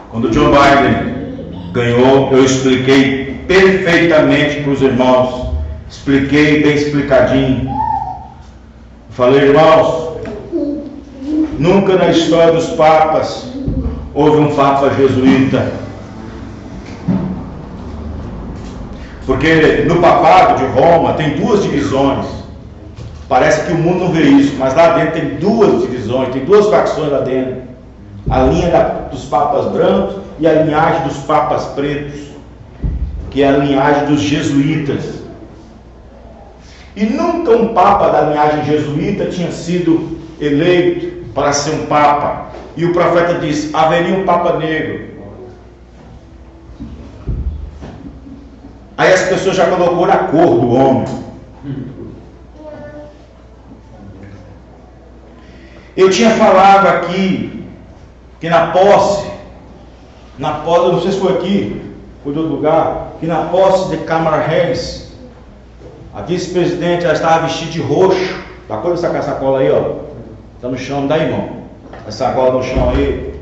quando Joe Biden ganhou, eu expliquei perfeitamente para os irmãos, expliquei bem explicadinho. Falei, irmãos, nunca na história dos papas houve um papa jesuíta. Porque no papado de Roma tem duas divisões. Parece que o mundo não vê isso, mas lá dentro tem duas divisões, tem duas facções lá dentro. A linha dos papas brancos e a linhagem dos papas pretos, que é a linhagem dos jesuítas. E nunca um papa da linhagem jesuíta tinha sido eleito para ser um papa. E o profeta disse, haveria um papa negro. Aí as pessoas já colocou na cor do homem. Eu tinha falado aqui que na posse, eu não sei se foi aqui, foi de outro lugar, que na posse de Kamala Harris, a vice-presidente, ela estava vestida de roxo. Da cor dessa sacola aí, ó. Está no chão, dá, irmão. Essa sacola no chão aí.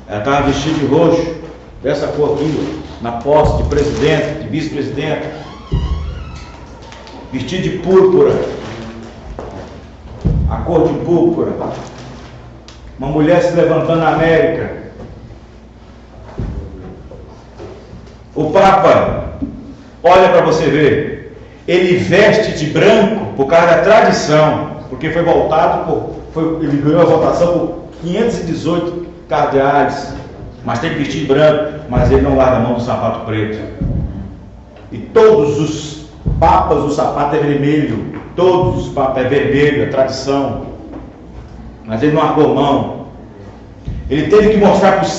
Ela estava vestida de roxo, dessa cor aqui, na posse de presidente, de vice-presidente. Vestida de púrpura. A cor de púrpura. Uma mulher se levantando na América. O Papa, olha para você ver, ele veste de branco por causa da tradição, porque foi voltado ele ganhou a votação por 518 cardeais, mas tem que vestir de branco, mas ele não larga a mão do sapato preto. E todos os papas, o sapato é vermelho, todos os papas é vermelho, é tradição, mas ele não largou mão. Ele teve que mostrar para os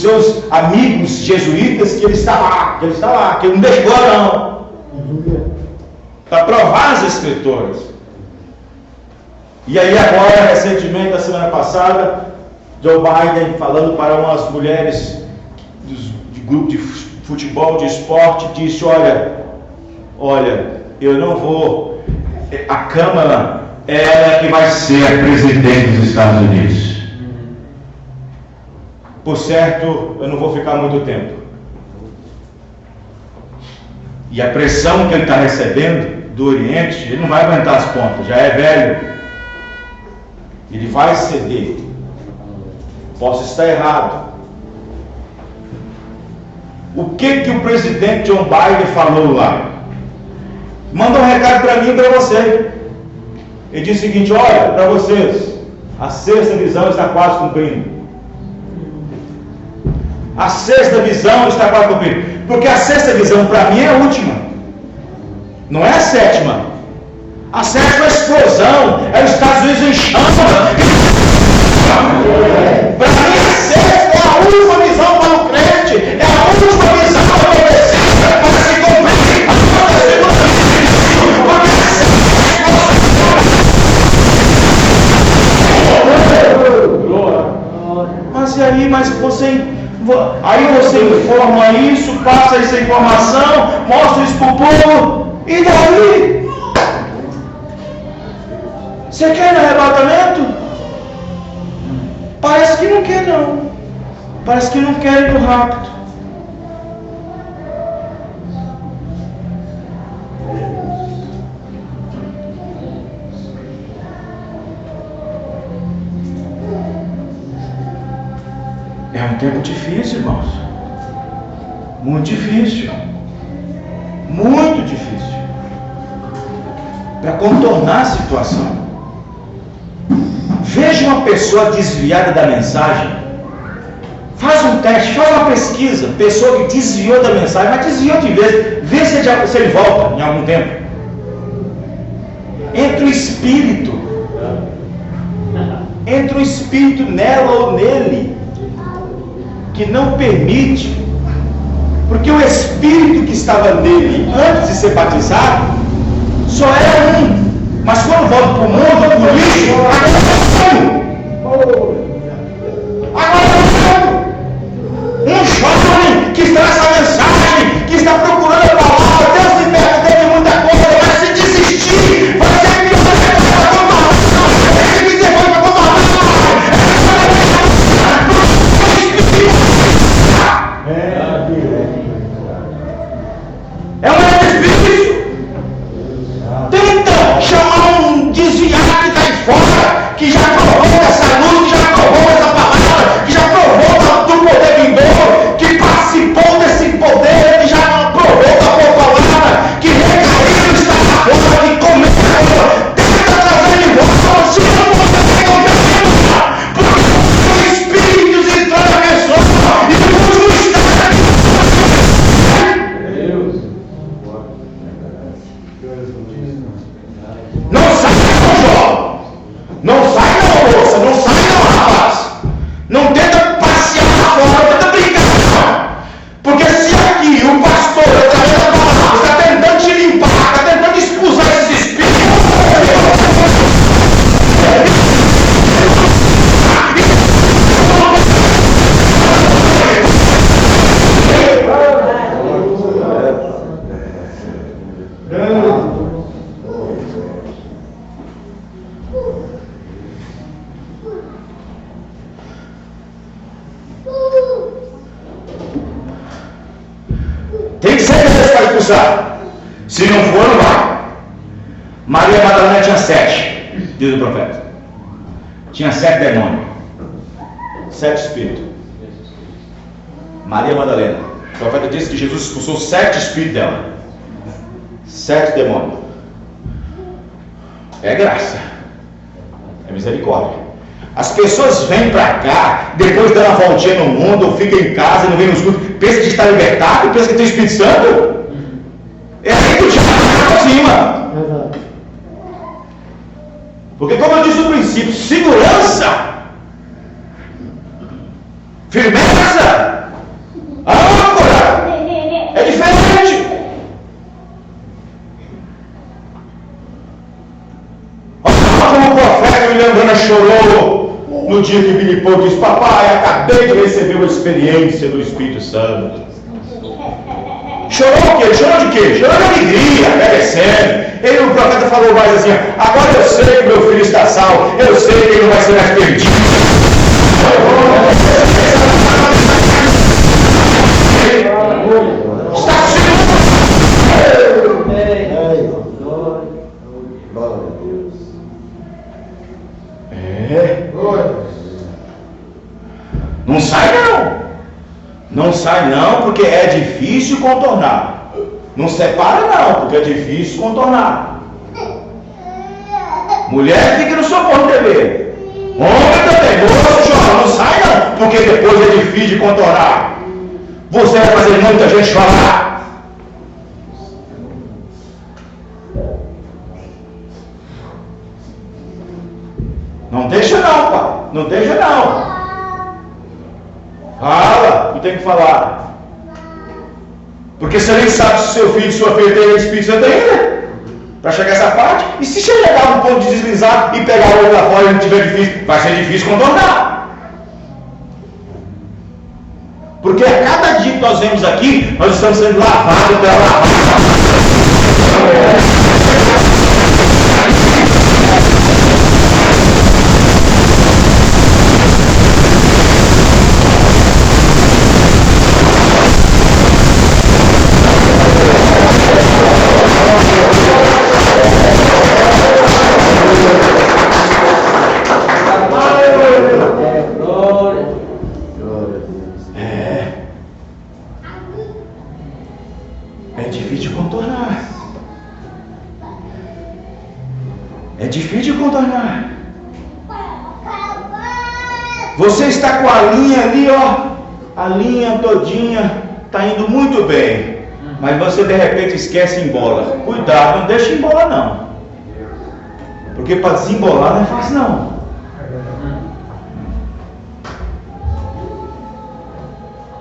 seus amigos jesuítas que ele está lá, que ele não deixou não, para provar as escrituras. E aí agora, recentemente, na semana passada, Joe Biden falando para umas mulheres de grupo de futebol, de esporte, disse: olha, eu não vou, a Câmara é ela que vai ser a presidente dos Estados Unidos. Por certo, eu não vou ficar muito tempo. E a pressão que ele está recebendo do Oriente, ele não vai aguentar as pontas, já é velho. Ele vai ceder. Posso estar errado. O que o presidente John Biden falou lá? Mandou um recado para mim e para você. Ele disse o seguinte: olha, para vocês, a sexta visão está quase cumprindo. A sexta visão está quase cumprindo. Porque a sexta visão para mim é a última. Não é a sétima. A sétima é a explosão. É os Estados Unidos em chamas. Para mim a sexta é a última visão para o crente. É a última visão para o Messias. Para se cumprir a segunda visão. Porque a sexta. Mas e aí? Aí você informa isso, passa essa informação, mostra isso para o povo, e daí? Você quer no arrebatamento? Parece que não quer não. Parece que não quer ir no rapto. É um tempo difícil, irmãos. Muito difícil. Muito difícil. Para contornar a situação. Veja uma pessoa desviada da mensagem. Faz um teste, faz uma pesquisa. Pessoa que desviou da mensagem, mas desviou de vez. Vê se ele volta em algum tempo. Entra o espírito nela ou nele, que não permite, porque o espírito que estava nele antes de ser batizado só era um, mas quando volta para o mundo, para o lixo, agora um jovem que está nessa mensagem, que está procurando a palavra, Deus liberta dele de muita coisa, vai se desistir, vai ser que é um espírito. Tenta chamar um desviado que está aí fora, que já provou dessa luz, que já provou dessa palavra, que já provou do poder vindouro, que participou desse poder, que já provou expulsar. Se não for, não vai. Maria Madalena tinha 7, diz o profeta. Tinha 7 demônios. 7 espíritos. Maria Madalena. O profeta disse que Jesus expulsou 7 espíritos dela. 7 demônios. É graça. É misericórdia. As pessoas vêm para cá, depois dando uma voltinha no mundo, ficam em casa, não vêm nos cultos, pensa que está libertado, pensa que tem o Espírito Santo. É aí que o diabo vai para cima. Verdade. Porque, como eu disse no princípio, segurança, firmeza, âncora, é diferente. Olha como o profeta William chorou no dia que Billy Paul disse: papai, acabei de receber uma experiência do Espírito Santo. Chorou o quê? Chorou de quê? Chorou de alegria, agradecendo. Ele, o profeta, falou mais assim: agora eu sei que meu filho está salvo, eu sei que ele não vai ser mais perdido. Está seguro. Glória a Deus. É. Não sai não. Não sai não, porque é difícil contornar. Não separa não, porque é difícil contornar. Mulher fica no socorro TV. Homem também, moço chora, não sai não, porque depois é difícil de contornar. Você vai fazer muita gente chorar. Não deixa não, pai. Não deixa não. Fala, tu tem que falar. Porque você nem sabe se seu filho e sua filha tem o Espírito Santo ainda. Para chegar a essa parte. E se chegar no ponto de deslizar e pegar o olho lá fora e não tiver difícil, vai ser difícil contornar. Porque a cada dia que nós vemos aqui, nós estamos sendo lavados pela lavagem. É difícil de contornar. É difícil de contornar. Você está com a linha ali, ó. A linha todinha está indo muito bem. Mas você de repente esquece embola. Cuidado, não deixa embolar não. Porque para desembolar não é fácil não.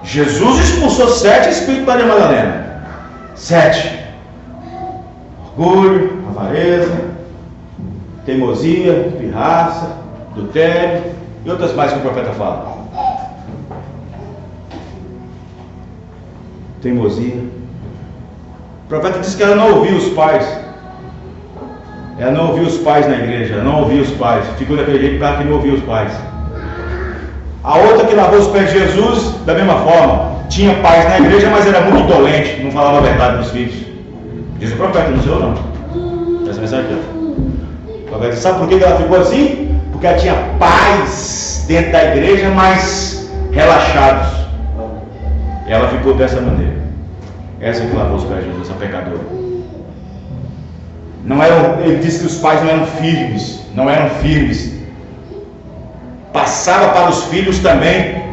Jesus expulsou 7 espíritos da Madalena. 7. Orgulho, avareza, teimosia, pirraça, adultério e outras mais que o profeta fala. Teimosia. O profeta disse que ela não ouvia os pais. Ela não ouvia os pais na igreja. Ela não ouvia os pais. Ficou daquele jeito para que não ouvia os pais. A outra que lavou os pés de Jesus, da mesma forma. Tinha pais na igreja, mas era muito indolente. Não falava a verdade dos filhos. Diz o profeta, não sei eu não. Essa mensagem aqui. O profeta disse, sabe por que ela ficou assim? Porque ela tinha pais dentro da igreja, mas relaxados. Ela ficou dessa maneira. Essa que lavou os pés de Jesus, essa pecadora. Não eram, ele disse que os pais não eram firmes. Não eram firmes. Passava para os filhos também.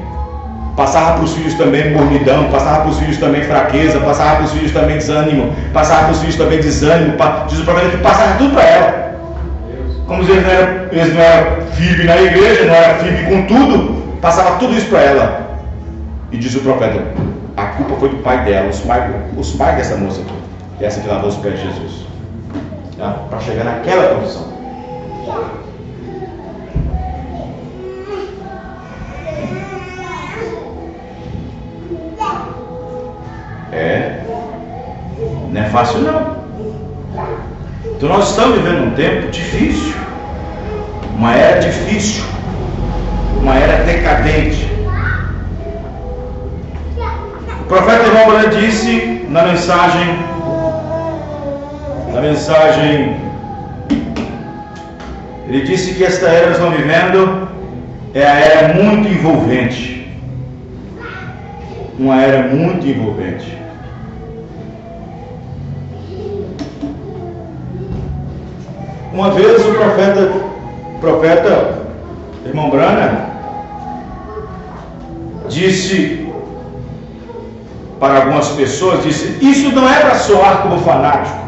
Passava para os filhos também mornidão. Passava para os filhos também fraqueza. Passava para os filhos também desânimo. Passava para os filhos também desânimo. Diz o profeta que passava tudo para ela. Como eles não eram firmes na igreja, não eram firmes com tudo, passava tudo isso para ela. E diz o profeta, a culpa foi do pai dela, os pais dessa moça aqui, essa que lavou os pés de Jesus, tá? Para chegar naquela condição. Não é fácil não. Então nós estamos vivendo um tempo difícil, uma era difícil, uma era decadente. O profeta Irmão Branham disse na mensagem mensagem, ele disse que esta era que nós estamos vivendo é a era muito envolvente. Uma era muito envolvente. Uma vez o profeta irmão Brana disse para algumas pessoas, disse, isso não é para soar como fanático,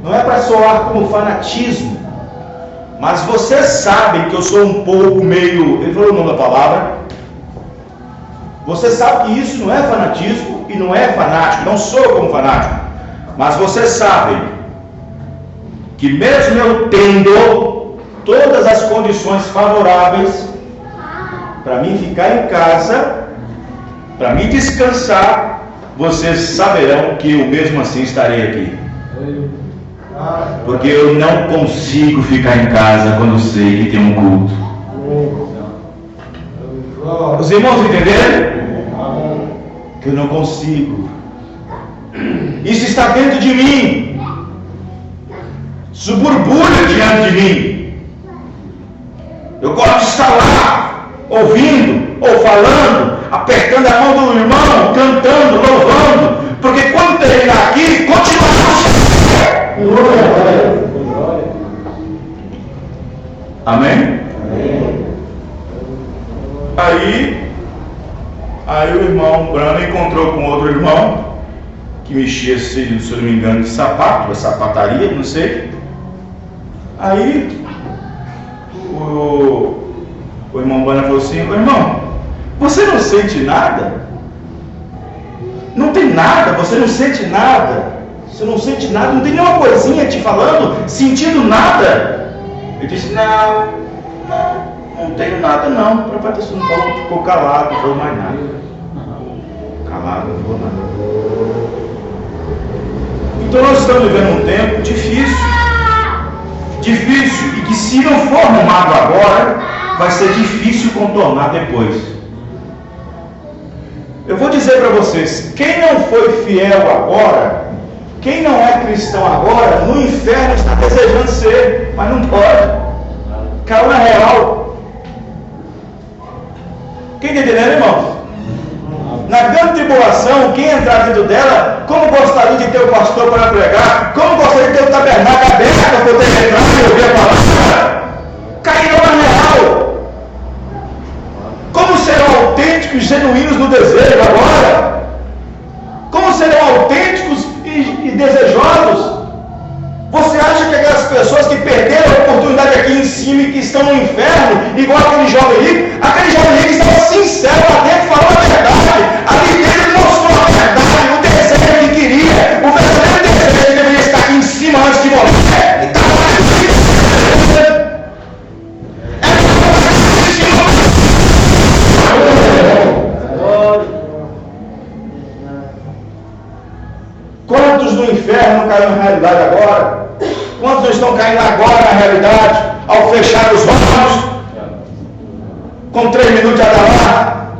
não é para soar como fanatismo, mas vocês sabem que eu sou um pouco meio, ele falou o nome da palavra, você sabe que isso não é fanatismo e não é fanático, não sou como fanático, mas vocês sabem que mesmo eu tendo todas as condições favoráveis para mim ficar em casa, para mim descansar, vocês saberão que eu mesmo assim estarei aqui. Porque eu não consigo ficar em casa quando sei que tem um culto. Os irmãos entenderam? Que eu não consigo. Isso está dentro de mim. Isso borbulha diante de mim. Eu gosto de estar lá, ouvindo, ou falando, apertando a mão do irmão, cantando, louvando, porque quando terminar aqui, continuamos. Amém? Aí o irmão Brano encontrou com outro irmão que mexia, se eu não me engano, de sapato, sapataria, não sei. Aí o irmão Brano falou assim, irmão, você não sente nada? Não tem nada, você não sente nada. Você não sente nada, não tem nenhuma coisinha te falando, sentindo nada. Ele disse, não tenho nada não. O profeta não falou, ficou calado, não falou mais nada. Calado, não falou nada. Então nós estamos vivendo um tempo difícil, e que se não for arrumado agora, vai ser difícil contornar depois. Eu vou dizer para vocês, quem não foi fiel agora, quem não é cristão agora, no inferno está desejando ser, mas não pode. Caiu na real. Quem está entendendo, irmãos? Na grande tribulação, quem entrar dentro dela, como gostaria de ter o pastor para pregar, como gostaria de ter o tabernáculo aberto para poder entrar e ouvir a palavra, cairão na real. Como serão autênticos e genuínos no desejo agora? Como serão autênticos e desejosos? Você acha que aquelas pessoas que perderam a oportunidade aqui em cima e que estão no inferno, igual aquele jovem rico estava sincero lá dentro, falou a verdade, ali dentro ele mostrou a verdade, o desejo que ele queria, o verdadeiro desejo que deveria estar aqui em cima antes de morrer, e estava lá em cima. Quantos no inferno não caíram na realidade agora? Quantos não estão caindo agora na realidade, ao fechar os olhos, com 3 minutos de acabar?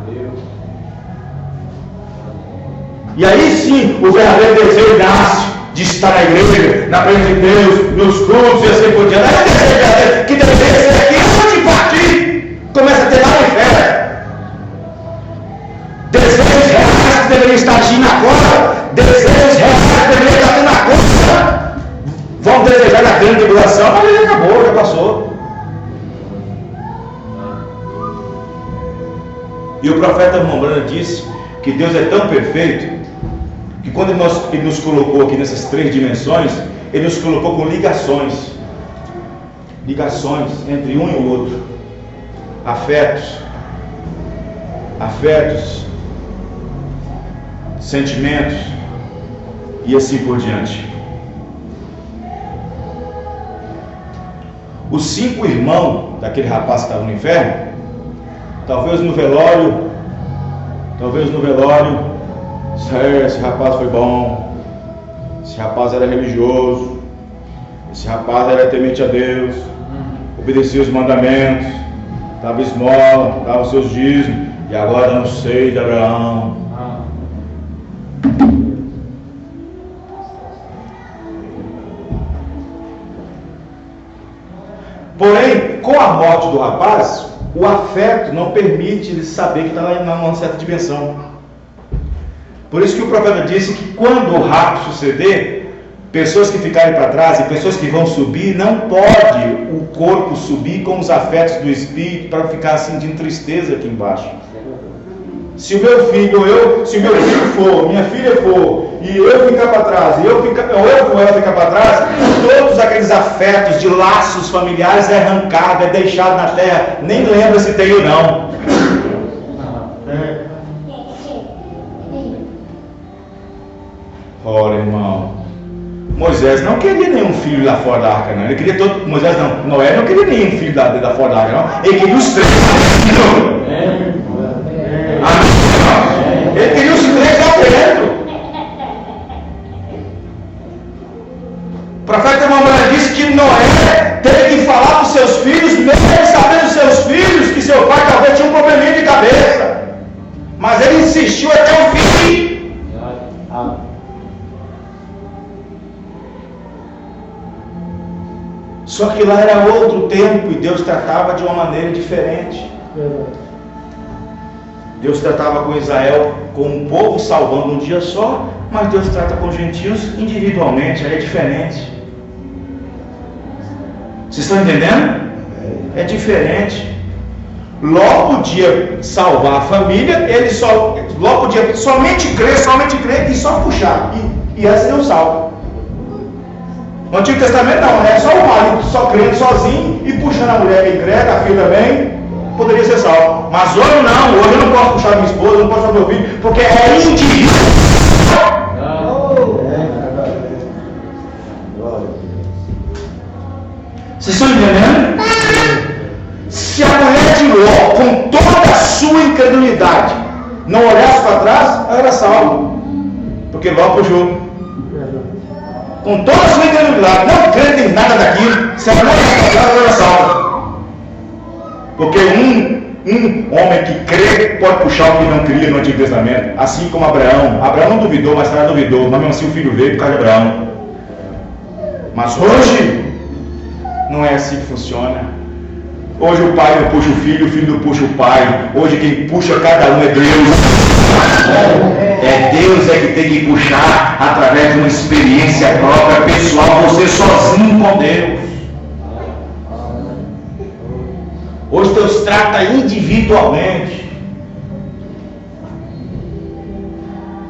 E aí sim, o verdadeiro desejo nasce de estar na igreja, na presença de Deus, nos cultos e assim por diante. Aí o desejo que deveria ser aqui, onde partir, começa a ter lá no inferno. Desejos reais que deveriam estar agindo agora, desejos reais que deveriam estar tendo agora, vão desejar na grande tribulação, mas já acabou, já passou. E o profeta Brana disse que Deus é tão perfeito que quando ele nos colocou aqui nessas 3 dimensões, ele nos colocou com ligações entre um e o outro, afetos, sentimentos e assim por diante. Os 5 irmãos daquele rapaz que estava no inferno, talvez no velório, esse rapaz foi bom, esse rapaz era religioso, esse rapaz era temente a Deus, obedecia os mandamentos, dava esmola, dava os seus dízimos, e agora não sei de Abraão. Porém, com a morte do rapaz, o afeto não permite ele saber que está numa certa dimensão. Por isso que o profeta disse que quando o rapto suceder, pessoas que ficarem para trás e pessoas que vão subir, não pode o corpo subir com os afetos do espírito para ficar sentindo tristeza aqui embaixo. Se o meu filho for, minha filha for, e eu ficar para trás, ou eu com ela ficar para trás, todos aqueles afetos de laços familiares é arrancado, é deixado na terra, nem lembra se tem ou não. Ora, irmão, Moisés não queria nenhum filho lá fora da arca, não. Ele queria todo. Moisés não, Noé não queria nenhum filho da fora da arca, não. Ele queria os três. Ele queria os três lá dentro. O profeta Maomé disse que Noé teve que falar para os seus filhos, mesmo sabendo os seus filhos, que seu pai talvez tinha um probleminha de cabeça. Mas ele insistiu até o fim. Só que lá era outro tempo e Deus tratava de uma maneira diferente. Deus tratava com Israel como um povo salvando um dia só, mas Deus trata com os gentios individualmente, aí é diferente. Vocês estão entendendo? É diferente. Ló podia salvar a família, Ló podia somente crer e só puxar, e essa deu salvo. No Antigo Testamento não, é só o marido só crendo sozinho e puxando a mulher que crê, a filha também, poderia ser salvo. Mas hoje não, hoje eu não posso puxar minha esposa, eu não posso puxar meu filho, porque é indivíduo. Vocês estão entendendo? Se a mulher de Ló, com toda a sua incredulidade, não olhasse para trás, ela era salva, porque Ló puxou. Com toda a sua incredulidade, não crendo em nada daquilo, se ela não olhasse para trás, ela era salva. Porque um homem que crê pode puxar o que não cria no Antigo Testamento, assim como Abraão. Abraão não duvidou, mas Sara duvidou, mas mesmo assim o filho veio por causa de Abraão. Mas hoje não é assim que funciona. Hoje o pai não puxa o filho não puxa o pai. Hoje quem puxa cada um é Deus. É Deus que tem que puxar através de uma experiência própria, pessoal, você sozinho com Deus. Hoje Deus trata individualmente.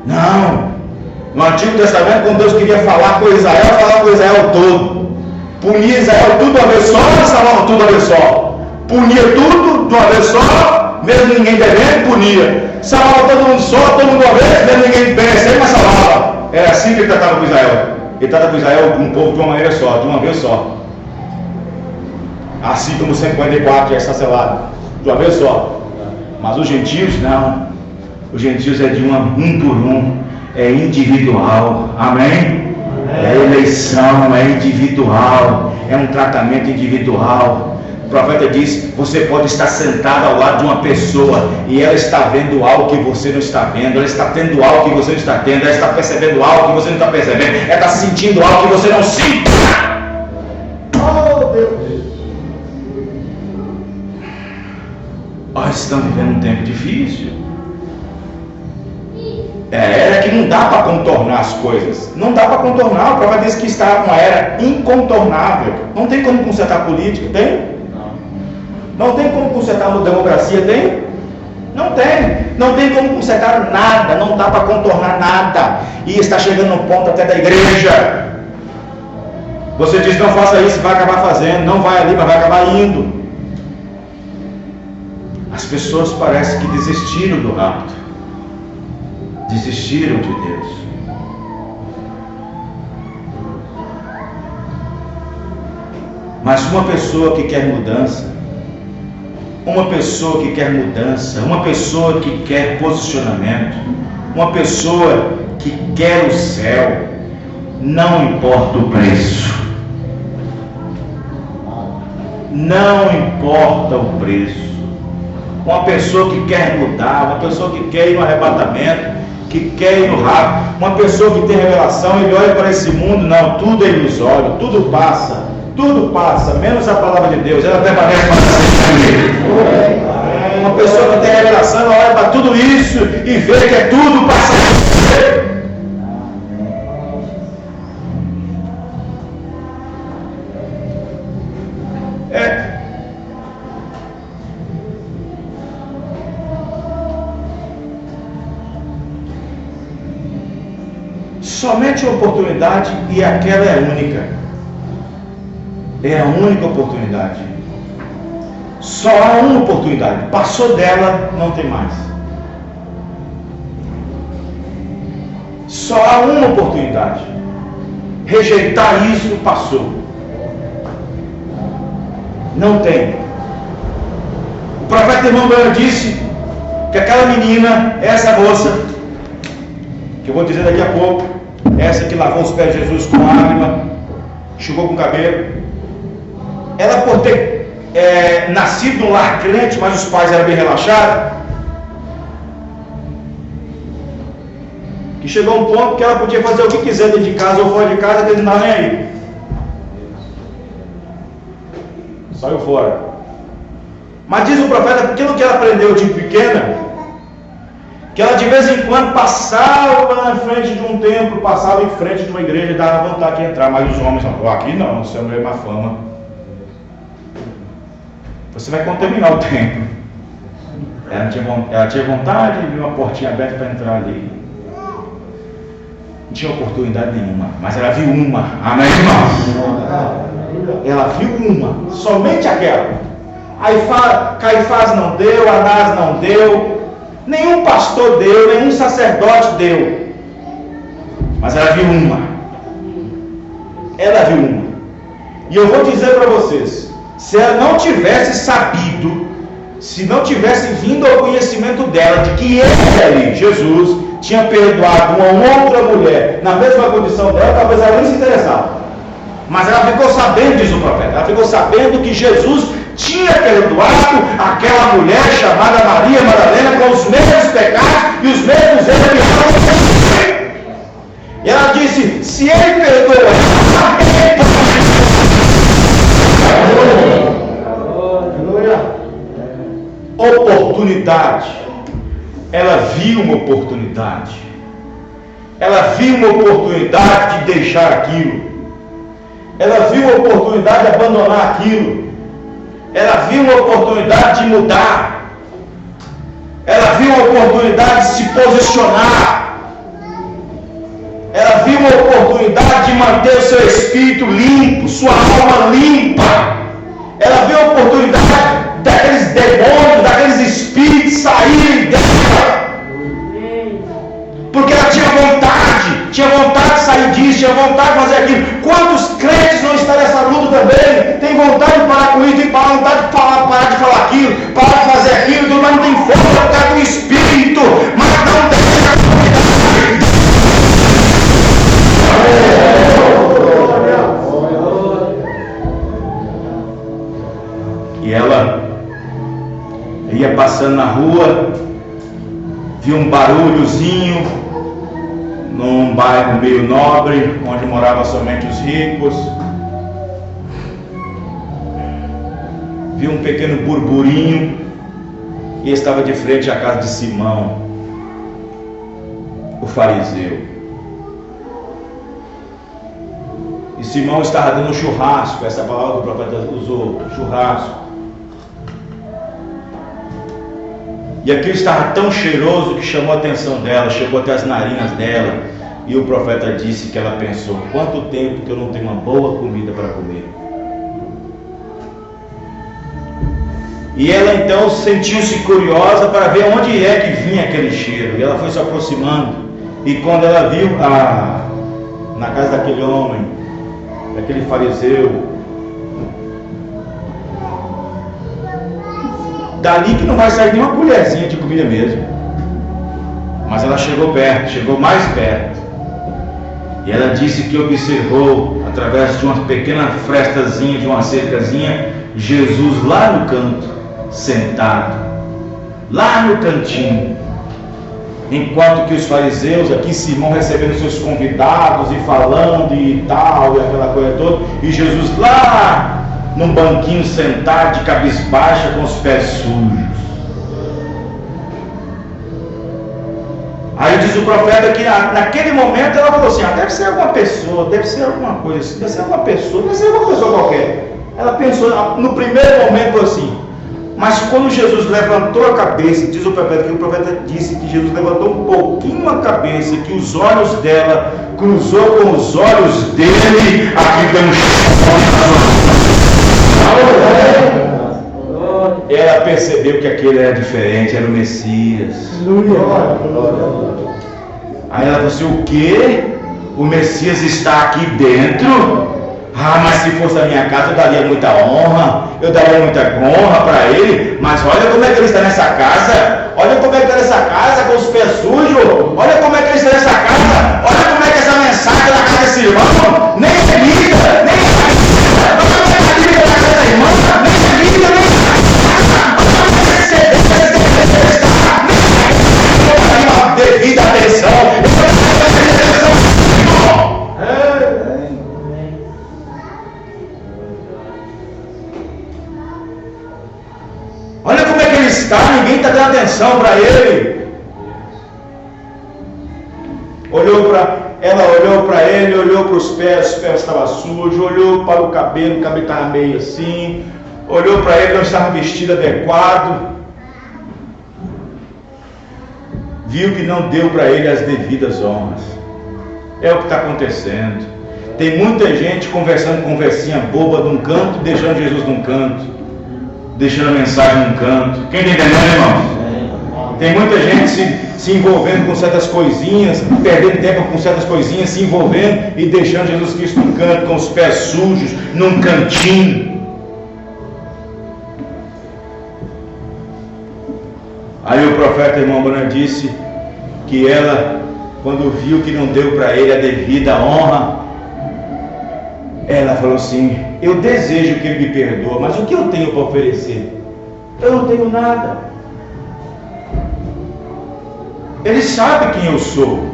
Não. No Antigo Testamento, quando Deus queria falar com Israel, falava com Israel todo. Punia Israel tudo de uma vez só, ou salvava tudo de uma vez só? Punia tudo de uma vez só, mesmo ninguém devendo, punia. Salvava todo mundo só, todo mundo de uma vez, mesmo ninguém merecendo, mas salvava. Era assim que ele tratava com Israel. Ele trata com Israel, com o povo, de uma maneira só, de uma vez só. Assim como o 144 já está selado, de uma vez só. Mas os gentios não. Os gentios é de um por um, é individual. Amém? É eleição, é individual, é um tratamento individual. O profeta diz: você pode estar sentado ao lado de uma pessoa e ela está vendo algo que você não está vendo, ela está tendo algo que você não está tendo, ela está percebendo algo que você não está percebendo, ela está sentindo algo que você não sente. Oh, Deus! Nós estamos vivendo um tempo difícil. É a era que não dá para contornar as coisas. Não dá para contornar. O profeta diz que está uma era incontornável. Não tem como consertar a política, tem? Não tem como consertar a democracia, tem? Não tem. Não tem como consertar nada. Não dá para contornar nada. E está chegando no ponto até da igreja. Você diz: não faça isso, vai acabar fazendo. Não vai ali, mas vai acabar indo. As pessoas parecem que desistiram do rapto. Desistiram de Deus. Mas uma pessoa que quer mudança, uma pessoa que quer mudança, uma pessoa que quer posicionamento, uma pessoa que quer o céu, não importa o preço. Não importa o preço. Uma pessoa que quer mudar, uma pessoa que quer ir no arrebatamento, que quer ir no rapto, uma pessoa que tem revelação, ele olha para esse mundo, não, tudo é ilusório, tudo passa, tudo passa, menos a palavra de Deus, ela permanece para sempre. Uma pessoa que tem revelação, ela olha para tudo isso e vê que é tudo passageiro. Somente uma oportunidade e aquela é única. É a única oportunidade. Só há uma oportunidade. Passou dela, não tem mais. Só há uma oportunidade. Rejeitar isso, passou. Não tem. O profeta irmão Branham disse que aquela menina, essa moça, que eu vou dizer daqui a pouco, essa que lavou os pés de Jesus com lágrima, enxugou com o cabelo, ela por ter nascido num lar crente, mas os pais eram bem relaxados, que chegou a um ponto que ela podia fazer o que quiser dentro de casa ou fora de casa, que ele não estava nem aí. Saiu fora. Mas diz o profeta, porque aquilo que ela aprendeu de pequena, que ela de vez em quando passava na frente de um templo, passava em frente de uma igreja e dava vontade de entrar, mas os homens não, aqui não, você não é má fama. Você vai contaminar o templo. Ela tinha vontade de ver uma portinha aberta para entrar ali. Não tinha oportunidade nenhuma, mas ela viu uma. Amém, irmão? Ela viu uma, somente aquela. Aí Caifás não deu, Anás não deu, nenhum pastor deu, nenhum sacerdote deu. Mas ela viu uma. Ela viu uma. E eu vou dizer para vocês, se ela não tivesse sabido, se não tivesse vindo ao conhecimento dela de que ele, Jesus, tinha perdoado uma outra mulher na mesma condição dela, talvez ela nem se interessava. Mas ela ficou sabendo, diz o profeta, ela ficou sabendo que Jesus tinha perdoado aquela mulher chamada Maria Madalena com os mesmos pecados e os mesmos erros que ela. E ela disse, se ele perdoou oportunidade. Ela viu uma oportunidade. Ela viu uma oportunidade de deixar aquilo. Ela viu uma oportunidade de abandonar aquilo. Ela viu uma oportunidade de mudar. Ela viu uma oportunidade de se posicionar. Ela viu uma oportunidade de manter o seu espírito limpo, sua alma limpa. Ela viu a oportunidade daqueles demônios, daqueles espíritos saírem dela. Porque ela tinha vontade de sair disso, tinha vontade de fazer aquilo. Quantos crentes não estão nessa luta também? Tem vontade de parar com isso, tem vontade de parar de falar aquilo, parar de fazer aquilo, mas não tem força por causa do espírito, mas não tem E ela ia passando na rua, viu um barulhozinho num bairro meio nobre, onde moravam somente os ricos. Viu um pequeno burburinho e estava de frente à casa de Simão, o fariseu. E Simão estava dando um churrasco, essa palavra que o profeta usou, churrasco. E aquilo estava tão cheiroso que chamou a atenção dela, chegou até as narinas dela. E o profeta disse que ela pensou, quanto tempo que eu não tenho uma boa comida para comer. E ela então sentiu-se curiosa para ver onde é que vinha aquele cheiro. E ela foi se aproximando. E quando ela viu na casa daquele homem, daquele fariseu, dali que não vai sair nenhuma colherzinha de comida mesmo. Mas ela chegou perto, chegou mais perto. E ela disse que observou, através de uma pequena frestazinha, de uma cercazinha, Jesus lá no canto, sentado, lá no cantinho. enquanto que os fariseus aqui, Simão recebendo seus convidados e falando e tal, e aquela coisa toda, e Jesus lá num banquinho sentado de cabisbaixa com os pés sujos. Aí diz o profeta que naquele momento ela falou assim, deve ser alguma pessoa, deve ser alguma coisa assim, deve ser alguma pessoa qualquer. Ela pensou, no primeiro momento falou assim, mas quando Jesus levantou a cabeça, diz o profeta que o profeta disse que Jesus levantou um pouquinho a cabeça, que os olhos dela cruzou com os olhos dele, aqui tem um ela percebeu que aquele era diferente, era o Messias. Aí ela falou assim, o quê? O Messias está aqui dentro? Mas se fosse a minha casa eu daria muita honra, para ele, mas olha como é que ele está nessa casa, olha como é que ele está nessa casa com os pés sujos, olha como é que ele está nessa casa, olha como é que essa mensagem da casa desse irmão, nem é lida, nem é lida, olha como é que a Bíblia da casa da irmã, nem é lida, nem é devida atenção. Olha como é que ele está, ninguém está dando atenção para ele. Ela olhou para ele, olhou para os pés estavam sujos, olhou para o cabelo estava meio assim, olhou para ele, não estava vestido adequado. Viu que não deu para ele as devidas honras. É o que está acontecendo. Tem muita gente conversando conversinha boba num canto, deixando Jesus num canto, deixando a mensagem num canto. Quem está entendendo, irmãos? Tem muita gente se envolvendo com certas coisinhas, perdendo tempo com certas coisinhas, se envolvendo e deixando Jesus Cristo num canto, com os pés sujos, num cantinho. Aí o profeta, irmão Branham, disse que ela, quando viu que não deu para ele a devida honra, ela falou assim, eu desejo que ele me perdoe, mas o que eu tenho para oferecer? Eu não tenho nada. Ele sabe quem eu sou.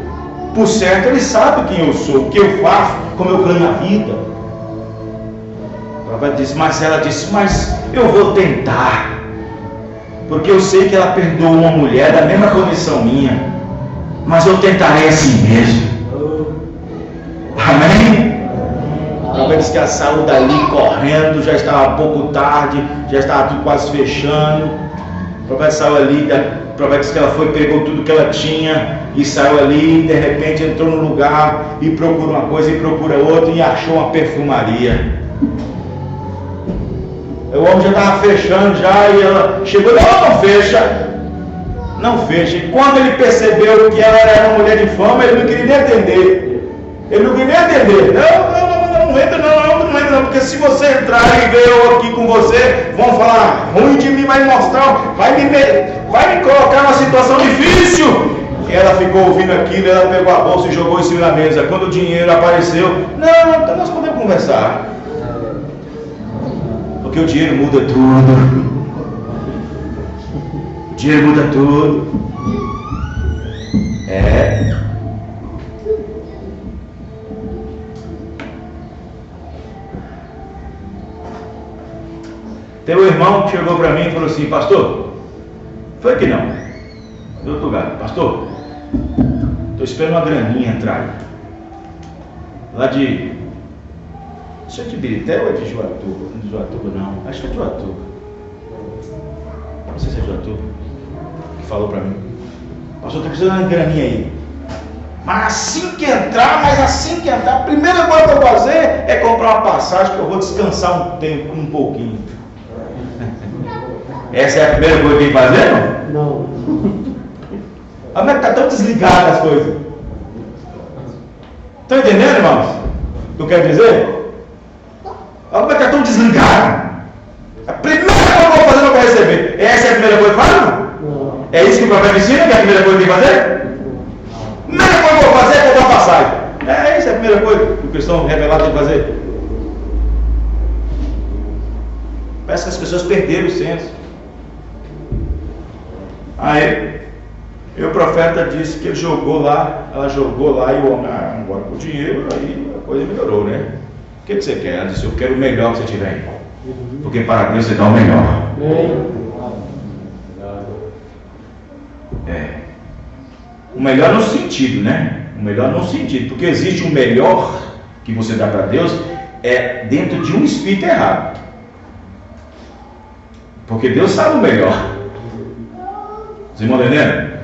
Por certo, ele sabe quem eu sou, o que eu faço, como eu ganho a vida. O profeta disse, mas ela disse, mas eu vou tentar. Porque eu sei que ela perdoou uma mulher da mesma condição minha, mas eu tentarei assim mesmo. Amém? O profeta disse que ela saiu dali correndo, já estava um pouco tarde, já estava tudo quase fechando. O profeta saiu ali, o profeta disse que ela foi, pegou tudo que ela tinha e saiu ali, de repente entrou no lugar e procura uma coisa e procura outra e achou uma perfumaria. O homem já estava fechando já e ela chegou, não fecha. E quando ele percebeu que ela era uma mulher de fama, ele não queria nem atender. Não entra não, porque se você entrar e ver eu aqui com você, vão falar ruim de mim, vai me colocar numa situação difícil. E ela ficou ouvindo aquilo, ela pegou a bolsa e jogou em cima da mesa. Quando o dinheiro apareceu, não, então nós podemos conversar. Porque o dinheiro muda tudo. O dinheiro muda tudo. Tem um irmão que chegou para mim e falou assim, pastor, foi que não, do outro lugar, pastor, estou esperando uma graninha entrar aí. Lá de... Isso é de Birité ou é de Juatuba? Não é de Juatuba não, acho que é de Juatuba. Não sei se é de Juatuba. Que falou pra mim, pastor, estou precisando de uma graninha aí. Mas assim que entrar, a primeira coisa que eu vou fazer é comprar uma passagem que eu vou descansar um tempo, um pouquinho. Essa é a primeira coisa que tem que fazer, não? Não. Como é que está tão desligado as coisas? Estão entendendo, irmãos? O que eu quero dizer? Como é que está tão desligado? A primeira coisa que eu vou fazer, eu vou receber. Essa é a primeira coisa que eu faço? Não. É isso que o profeta ensina, que é a primeira coisa que tem que fazer? A primeira coisa que eu vou fazer é comprar passagem. Essa é a primeira coisa que o cristão revelado tem que fazer. Parece que as pessoas perderam o senso. Aí, E o profeta disse que ele jogou lá, ela jogou lá e o homem, agora com o dinheiro, aí a coisa melhorou, né? O que você quer? Ela disse, eu quero o melhor que você tiver aí. Porque para Deus você dá o melhor. O melhor no sentido, né? O melhor no sentido, porque existe o melhor que você dá para Deus dentro de um espírito errado. Porque Deus sabe o melhor. Vocês estão entendendo?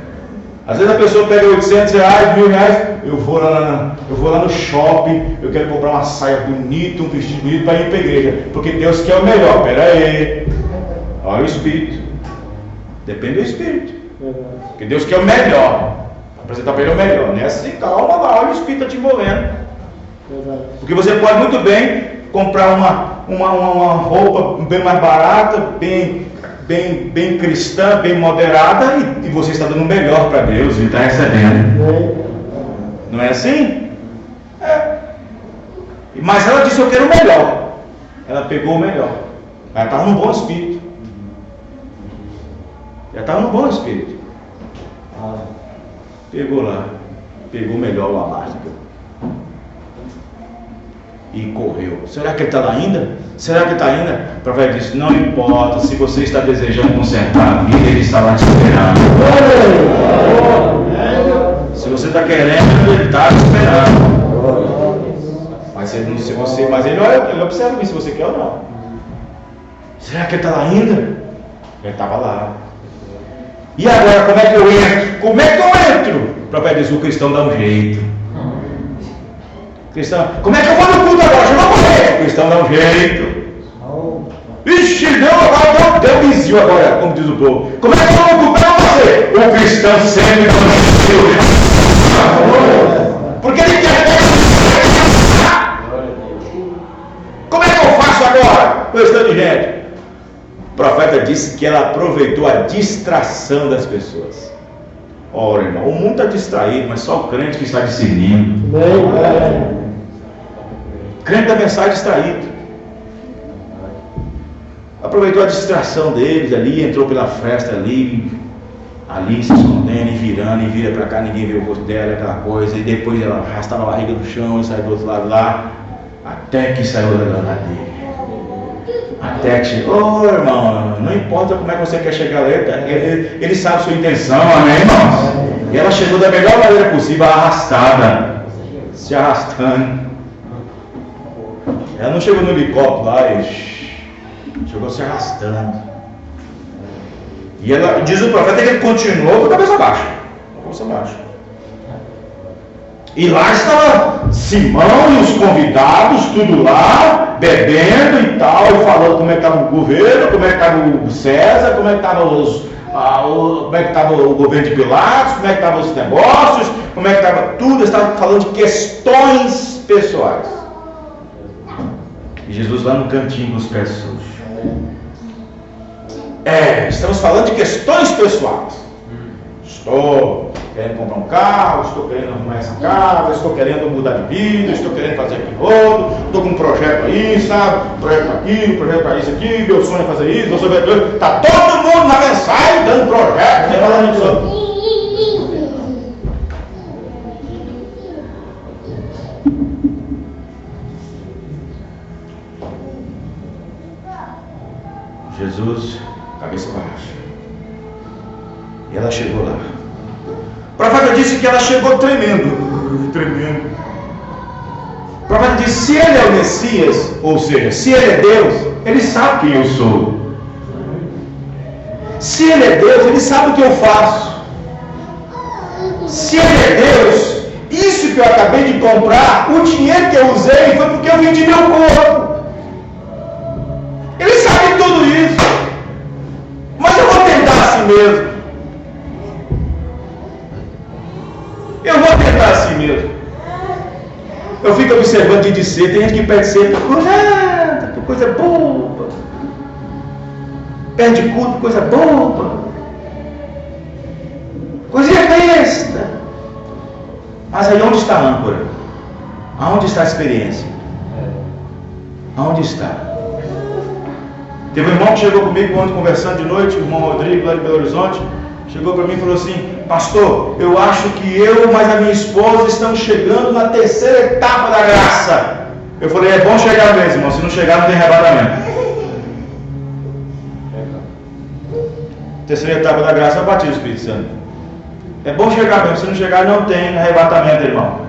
Às vezes a pessoa pega 800 reais, 1000 reais, eu vou lá no shopping, eu quero comprar uma saia bonita, um vestido bonito para ir para a igreja, porque Deus quer o melhor. Pera aí, olha o espírito, depende do espírito, porque Deus quer o melhor, apresentar para ele o melhor, né? Assim, calma lá, olha o espírito está te envolvendo, porque você pode muito bem comprar uma roupa bem mais barata, bem cristã, bem moderada, e você está dando o melhor para Deus e está recebendo. Não é assim? Mas ela disse, eu quero o melhor. Ela pegou o melhor. Ela estava num bom espírito. Pegou lá, pegou o melhor lá abaixo e correu. Será que ele está lá ainda? O profeta disse, não importa, se você está desejando consertar a vida, ele está lá te esperando. Se você está querendo, ele está te esperando. Mas ele olha, ele observa se você quer ou não. Será que ele está lá ainda? Ele estava lá. E agora, como é que eu entro? O profeta diz, o cristão dá um jeito. Cristão, como é que eu vou no culto agora? Eu vou morrer. O cristão dá um jeito. Ixi, deu vizinho agora, como diz o povo. Como é que eu vou no culto? Eu vou morrer. O cristão sempre dá um jeito. Porque ele quer. Como é que eu faço agora? Questão de gente. O profeta disse que ela aproveitou a distração das pessoas. Ora, irmão, o mundo está distraído, mas só o crente que está discernindo. O crente da mensagem distraído. Aproveitou a distração deles ali, entrou pela fresta ali se escondendo e virando, e vira para cá, ninguém vê o rosto dela, aquela coisa, e depois ela arrastava a barriga no chão e saiu do outro lado lá, até que saiu da dele. Até que chegou, irmão, não importa como é que você quer chegar lá, ele sabe a sua intenção, amém, irmãos? E ela chegou da melhor maneira possível, arrastada, se arrastando. Ela não chegou no helicóptero lá e chegou se arrastando. E ela, diz o profeta que ele continuou com a cabeça baixa. E lá estava Simão e os convidados, tudo lá, bebendo e tal, e falando como é que estava o governo, como é que estava o César, como é que estava o governo de Pilatos, como é que estavam os negócios, como é que estava tudo. Eles estavam falando de questões pessoais. E Jesus lá no cantinho com os pés sujos. Estamos falando de questões pessoais. Estou querendo comprar um carro, estou querendo arrumar essa casa, estou querendo mudar de vida, estou querendo fazer aquilo outro, estou com um projeto aí, sabe? Projeto para aquilo, projeto para isso aqui, meu sonho é fazer isso, meu sonho é fazer aquilo. Está todo mundo na mensagem dando projeto, falando isso. Jesus, cabeça baixa. E ela chegou lá. O profeta disse que ela chegou tremendo. O profeta disse, se ele é o Messias, ou seja, se ele é Deus, ele sabe quem eu sou. Se ele é Deus, ele sabe o que eu faço. Se ele é Deus, isso que eu acabei de comprar, o dinheiro que eu usei foi porque eu vendi meu corpo. Ele sabe tudo isso. Mas eu vou tentar assim mesmo. Eu fico observando de ser, tem gente que perde cedo por coisa boba. Perde culto por coisa boba. Coisinha besta. Mas aí onde está a âncora? Aonde está a experiência? Aonde está? Teve um irmão que chegou comigo ontem conversando de noite, o irmão Rodrigo lá de Belo Horizonte. chegou para mim e falou assim: pastor, eu acho que eu mais a minha esposa estamos chegando na terceira etapa da graça. Eu falei: é bom chegar mesmo, irmão. Se não chegar, não tem arrebatamento. Terceira etapa da graça é o batismo do Espírito Santo. É bom chegar mesmo. Se não chegar, não tem arrebatamento, irmão.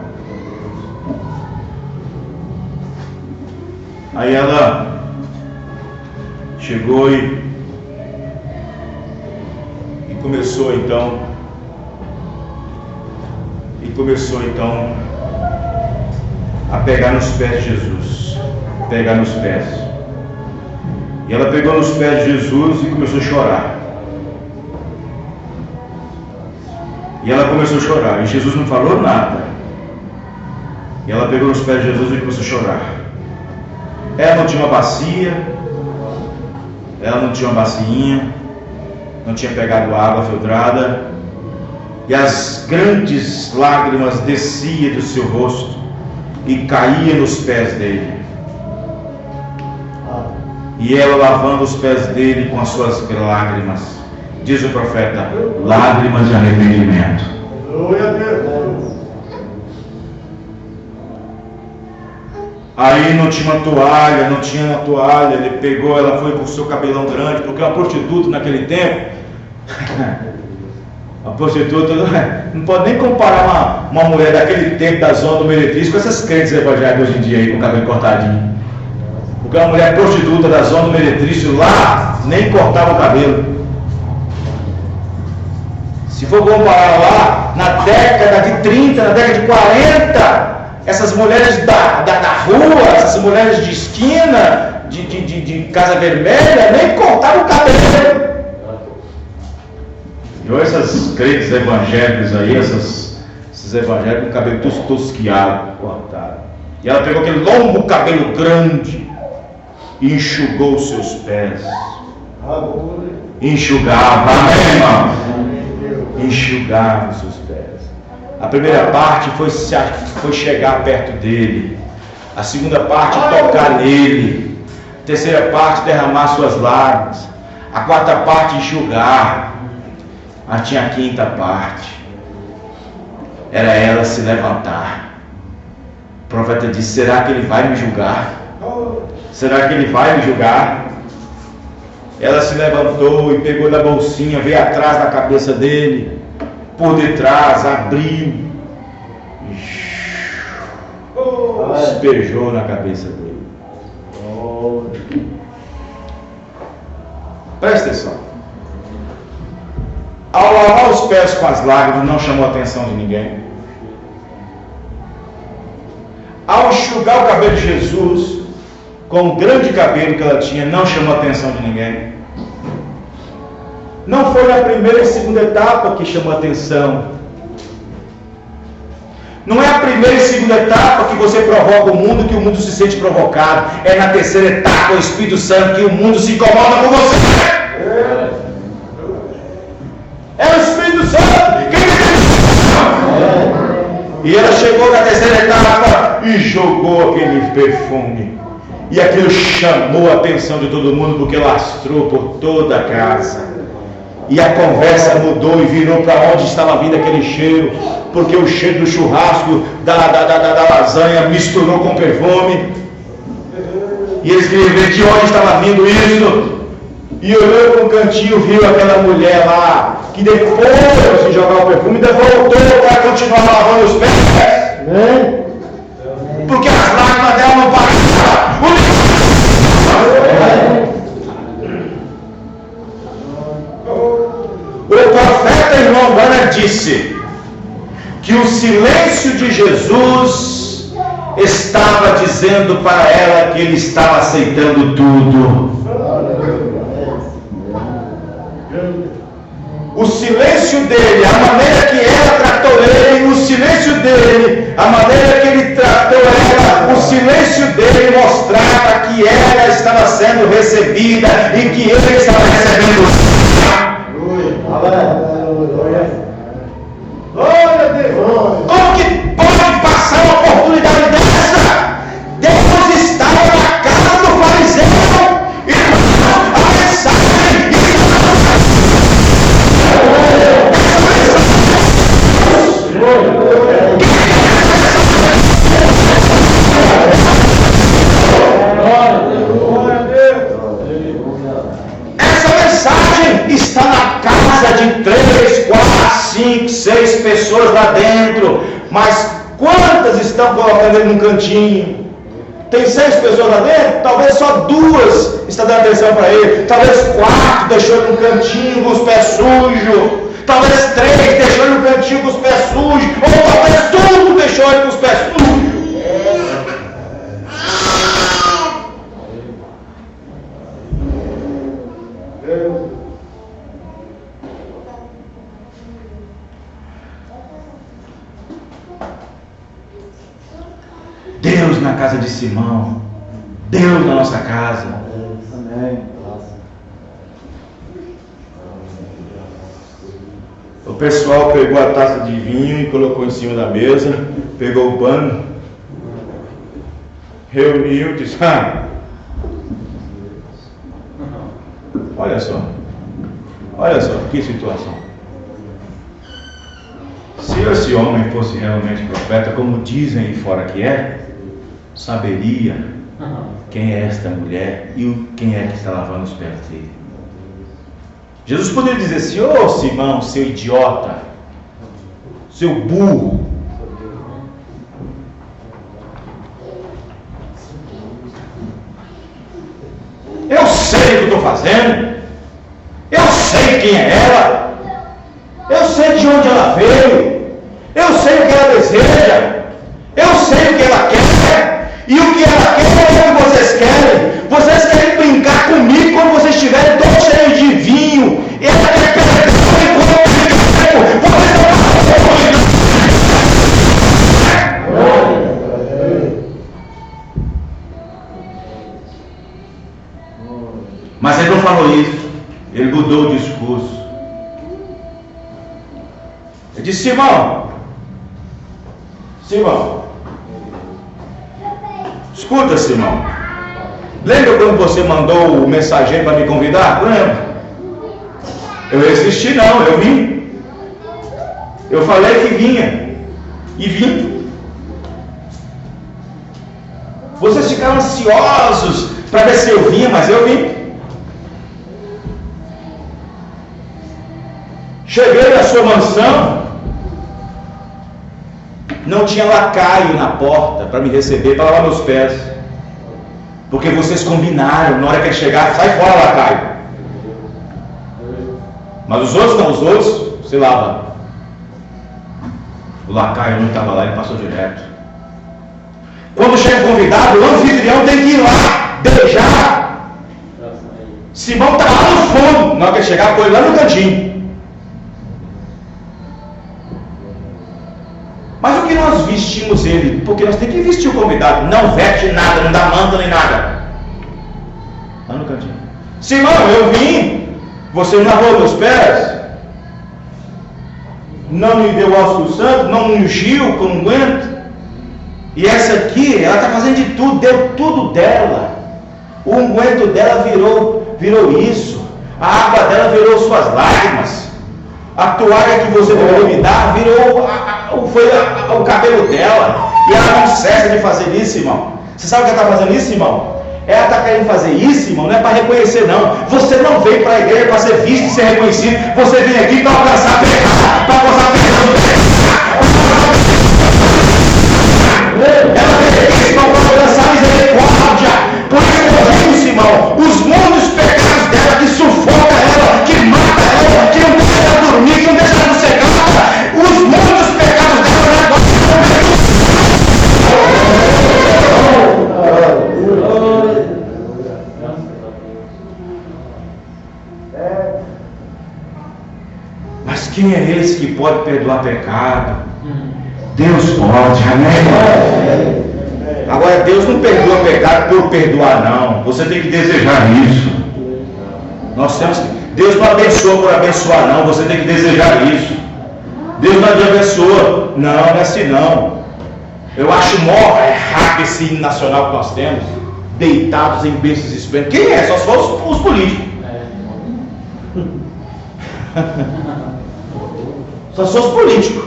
Aí ela chegou e começou então a pegar nos pés de Jesus, pegar nos pés. E ela pegou nos pés de Jesus e começou a chorar. E ela começou a chorar, e Jesus não falou nada. E ela pegou nos pés de Jesus e começou a chorar. Ela não tinha uma bacia, ela não tinha uma bacinha, não tinha pegado água filtrada, e as grandes lágrimas desciam do seu rosto e caíam nos pés dele. E ela lavando os pés dele com as suas lágrimas, diz o profeta, lágrimas de arrependimento. Glória a Deus. Aí não tinha uma toalha, ele pegou, ela foi com o seu cabelão grande, porque uma prostituta naquele tempo, a prostituta não pode nem comparar uma mulher daquele tempo da zona do Meretriz com essas crentes evangélicas hoje em dia aí, com o cabelo cortadinho. Porque uma mulher prostituta da zona do Meretriz lá, nem cortava o cabelo. Se for comparar lá, na década de 30, na década de 40, essas mulheres da rua, essas mulheres de esquina, de Casa Vermelha, nem cortavam o cabelo. E olha essas crentes evangélicos aí, esses evangélicos com cabelo tosquiado, cortado. E ela pegou aquele longo cabelo grande e enxugou os seus pés. Enxugava, amém, irmão? Enxugava os seus pés. A primeira parte foi chegar perto dele. A segunda parte, tocar nele. A terceira parte, derramar suas lágrimas. A quarta parte, enxugar. Mas tinha a quinta parte. Era ela se levantar. O profeta disse: será que ele vai me julgar? Será que ele vai me julgar? Ela se levantou e pegou da bolsinha, veio atrás da cabeça dele, por detrás, abriu, despejou na cabeça dele. Presta atenção. Ao lavar os pés com as lágrimas, não chamou a atenção de ninguém. Ao enxugar o cabelo de Jesus, com o grande cabelo que ela tinha, não chamou a atenção de ninguém. Não foi na primeira e segunda etapa que chamou a atenção. Não é a primeira e segunda etapa que você provoca o mundo, que o mundo se sente provocado. É na terceira etapa, o Espírito Santo, que o mundo se incomoda com você. É o Espírito Santo. E ela chegou na terceira etapa e jogou aquele perfume. E aquilo chamou a atenção de todo mundo, porque lastrou por toda a casa. E a conversa mudou e virou para onde estava vindo aquele cheiro, porque o cheiro do churrasco, da lasanha misturou com perfume. E eles queriam ver de onde estava vindo isso. E olhou para um cantinho, viu aquela mulher lá, que depois de jogar o perfume, ainda voltou para continuar lavando os pés. Porque as lágrimas dela não pararam. O profeta irmão Branham disse que o silêncio de Jesus estava dizendo para ela que ele estava aceitando tudo. O silêncio dele, a maneira que ela tratou ele, o silêncio dele, a maneira que ele tratou ela, o silêncio dele mostrava que ela estava sendo recebida e que ele estava recebendo. Como que pode passar uma oportunidade dessa? Deus estava na casa do fariseu e a mensagem está na casa de 3, 4, 5, 6 pessoas lá dentro. Mas quantas estão colocando ele num cantinho? Tem 6 pessoas lá dentro, talvez só 2 estão dando atenção para ele. Talvez 4 deixou ele no cantinho com os pés sujos. Talvez 3 deixou ele no cantinho com os pés sujos. Ou talvez tudo deixou ele com os pés sujos. Deus na casa de Simão, Deus na nossa casa. Amém. O pessoal pegou a taça de vinho e colocou em cima da mesa, pegou o pano, reuniu, disse: olha só, que situação. Se esse homem fosse realmente profeta, como dizem aí fora que é, saberia quem é esta mulher e quem é que está lavando os pés dele. Jesus poderia dizer assim: ô Simão, seu idiota, seu burro, eu sei o que eu estou fazendo, eu sei quem é ela, eu sei de onde ela veio, eu sei o que ela deseja, eu sei o que ela quer, e o que ela quer é o que vocês querem. Vocês querem brincar comigo quando vocês estiverem todos cheios de vinho. Ela quer pegar enquanto vocês não. Mas ele não falou isso, ele mudou o discurso. Ele disse: Simão, escuta, Simão, lembra quando você mandou o mensageiro para me convidar? Lembra? Eu resisti não, eu vim. Eu falei que vinha e vim. Vocês ficaram ansiosos para ver se eu vinha, mas eu vim. Cheguei na sua mansão, não tinha lacaio na porta para me receber, para lavar meus pés, porque vocês combinaram, na hora que ele chegar, sai fora lacaio. Mas os outros não, os outros se lava. O lacaio não estava lá, ele passou direto. Quando chega o convidado, o anfitrião tem que ir lá, beijar. Simão está lá no fundo, na hora que ele chegar, foi lá no cantinho. Mas o que nós vestimos ele? Porque nós temos que vestir o convidado. Não veste nada, não dá manta nem nada. Lá no cantinho. Simão, eu vim. Você não lavou meus pés? Não me deu ósculo santo? Não me ungiu com unguento? E essa aqui, ela está fazendo de tudo. Deu tudo dela. O unguento dela virou isso. A água dela virou suas lágrimas. A toalha que você deveria me dar foi o cabelo dela. E ela não cessa de fazer isso, irmão. Você sabe o que ela está fazendo isso, irmão? Ela está querendo fazer isso, irmão, não é para reconhecer, não. Você não veio para a igreja para ser visto e ser reconhecido. Você vem aqui para alcançar pecado, para alcançar pecado. Ela veio aqui para alcançar misericórdia. Por isso eu digo, irmão, os muitos pecados dela que sufoca ela, que mata ela, que não deixa ela dormir, que não deixa ela sossegada. Os muitos pecados dela agora Mas quem é esse que pode perdoar pecado? Deus pode, amém? Agora Deus não perdoa pecado por perdoar, não. Você tem que desejar isso. Deus não abençoa por abençoar, não. Você tem que desejar isso. Deus não te abençoa. Não é assim não. Eu acho mó errado esse hino nacional que nós temos. Deitados em berços esplêndidos. Quem é? Só se for os políticos. Só são os políticos.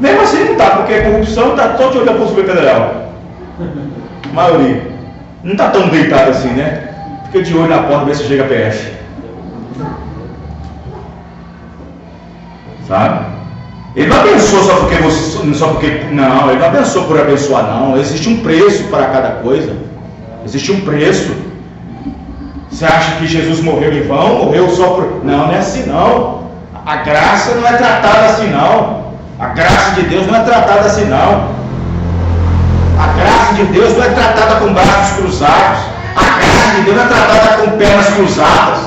Mesmo assim não está, porque a corrupção está só de olhar para o Supremo Federal. A maioria. Não está tão deitado assim, né? Fica de olho na porta, ver se chega a PF. sabe? Ele não abençoa só porque não, ele não abençoa por abençoar, não. Existe um preço para cada coisa. Existe um preço. Você acha que Jesus morreu em vão? Morreu só por... Não, não é assim não. A graça não é tratada assim não. A graça de Deus não é tratada assim não. A graça de Deus não é tratada com braços cruzados. A graça de Deus não é tratada com pernas cruzadas.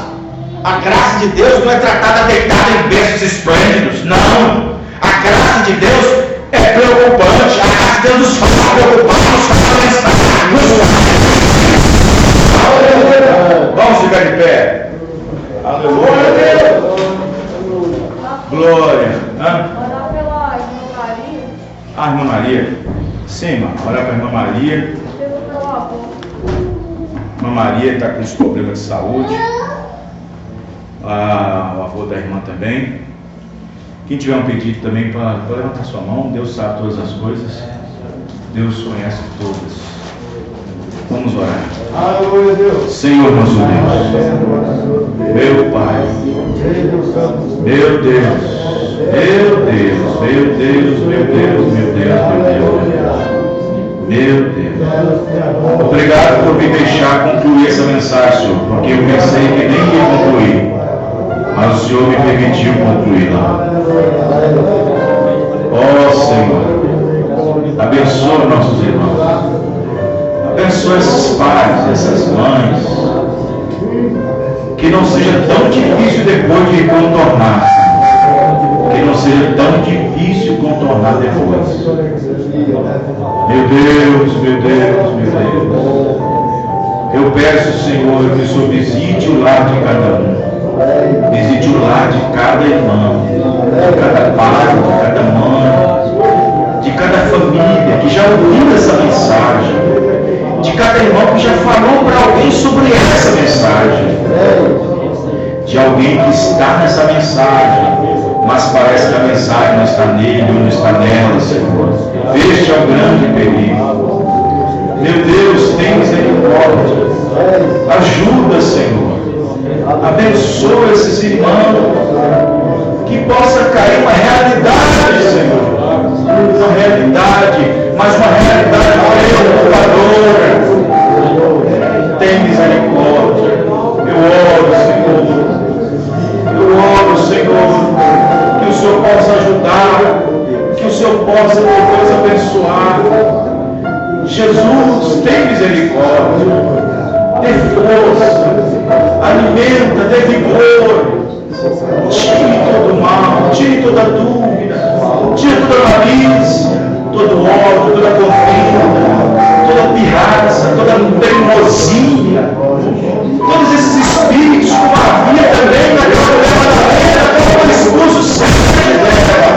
A graça de Deus não é tratada deitada em berços esplêndidos. Não. A graça de Deus é preocupante. A graça de Deus nos faz preocupar, nos faz pensar. Vamos ficar de pé. Aleluia. Glória. Orar pela irmã Maria. A irmã Maria. Sim, irmã. Orar para a irmã Maria. Pelo avô. Irmã Maria está com os problemas de saúde. O avô da irmã também. Quem tiver um pedido também para levantar sua mão. Deus sabe todas as coisas. Deus conhece todas. Vamos orar. Aleluia, Deus. Senhor nosso Deus, meu Pai, meu Deus, meu Deus, meu Deus, meu Deus, meu Deus, meu Deus. Obrigado por me deixar concluir essa mensagem, Senhor, porque eu pensei que nem ia concluir, mas o Senhor me permitiu concluí-la. Ó Senhor, abençoa nossos irmãos. Abençoa esses pais, essas mães, que não seja tão difícil depois de contornar, Senhor. Que não seja tão difícil contornar depois. Meu Deus, meu Deus, meu Deus. Eu peço, Senhor, que o Senhor visite o lar de cada um. Visite o lar de cada irmão, de cada pai, de cada mãe, de cada família que já ouviu essa mensagem. De cada irmão que já falou para alguém sobre essa mensagem, de alguém que está nessa mensagem, mas parece que a mensagem não está nele ou não está nela, Senhor. Este é o grande perigo. Meu Deus, tem misericórdia. Ajuda, Senhor. Abençoa esses irmãos, que possa cair uma realidade, Senhor. Uma realidade, mas uma realidade preocupadora. Tem misericórdia. Eu oro, Senhor, que o Senhor possa ajudar, que o Senhor possa depois abençoar. Jesus, tem misericórdia. Dê força, alimenta, dê vigor. Tire todo o mal, tire toda dúvida, tire toda malícia, todo ódio, toda contenda, toda pirraça, toda teimosia, todos esses espíritos, como havia também naquela terra da terra, como expulso sempre dela.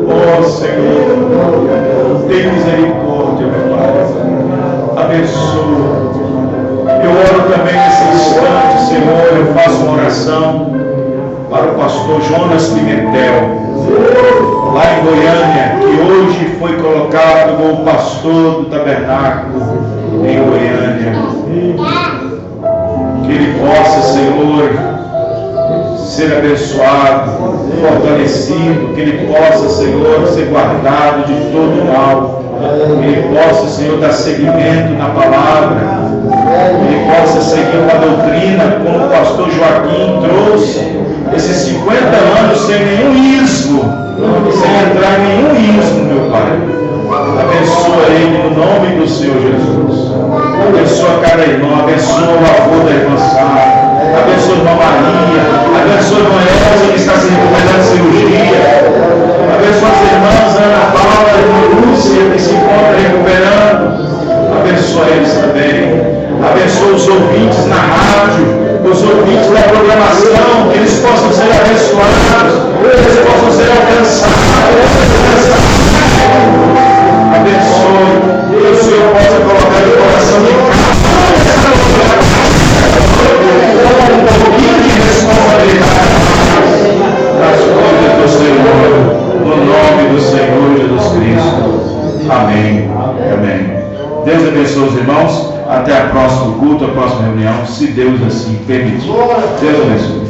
Ó Senhor, tem misericórdia, meu Pai, abençoa. Eu oro também nesse instante, Senhor, eu faço uma oração para o pastor Jonas Pimentel, lá em Goiânia, que hoje foi colocado como pastor do tabernáculo em Goiânia. Que ele possa, Senhor, ser abençoado, fortalecido, que ele possa, Senhor, ser guardado de todo mal, que ele possa, Senhor, dar seguimento na palavra, que ele possa seguir uma doutrina como o pastor Joaquim trouxe esses 50 anos sem nenhum ismo, sem entrar em nenhum ismo, meu Pai. Abençoa ele no nome do Senhor Jesus. Abençoa cada irmão, abençoa o avô da irmã Sara, abençoa a irmã Maria, abençoa a irmã Elza que está se recuperando de cirurgia, abençoa as irmãs Ana Paula e irmã Lúcia que se encontra recuperando. Abençoa eles também. Abençoa os ouvintes na rádio, os ouvintes da programação, que eles possam ser abençoados, que eles possam ser alcançados. Abençoe, que o Senhor possa colocar no coração de cada um pouquinho de responsabilidade das coisas do Senhor, no nome do Senhor Jesus Cristo. Amém. Amém. Deus abençoe os irmãos. Até a próxima culto, a próxima reunião, se Deus assim permitir. Deus abençoe.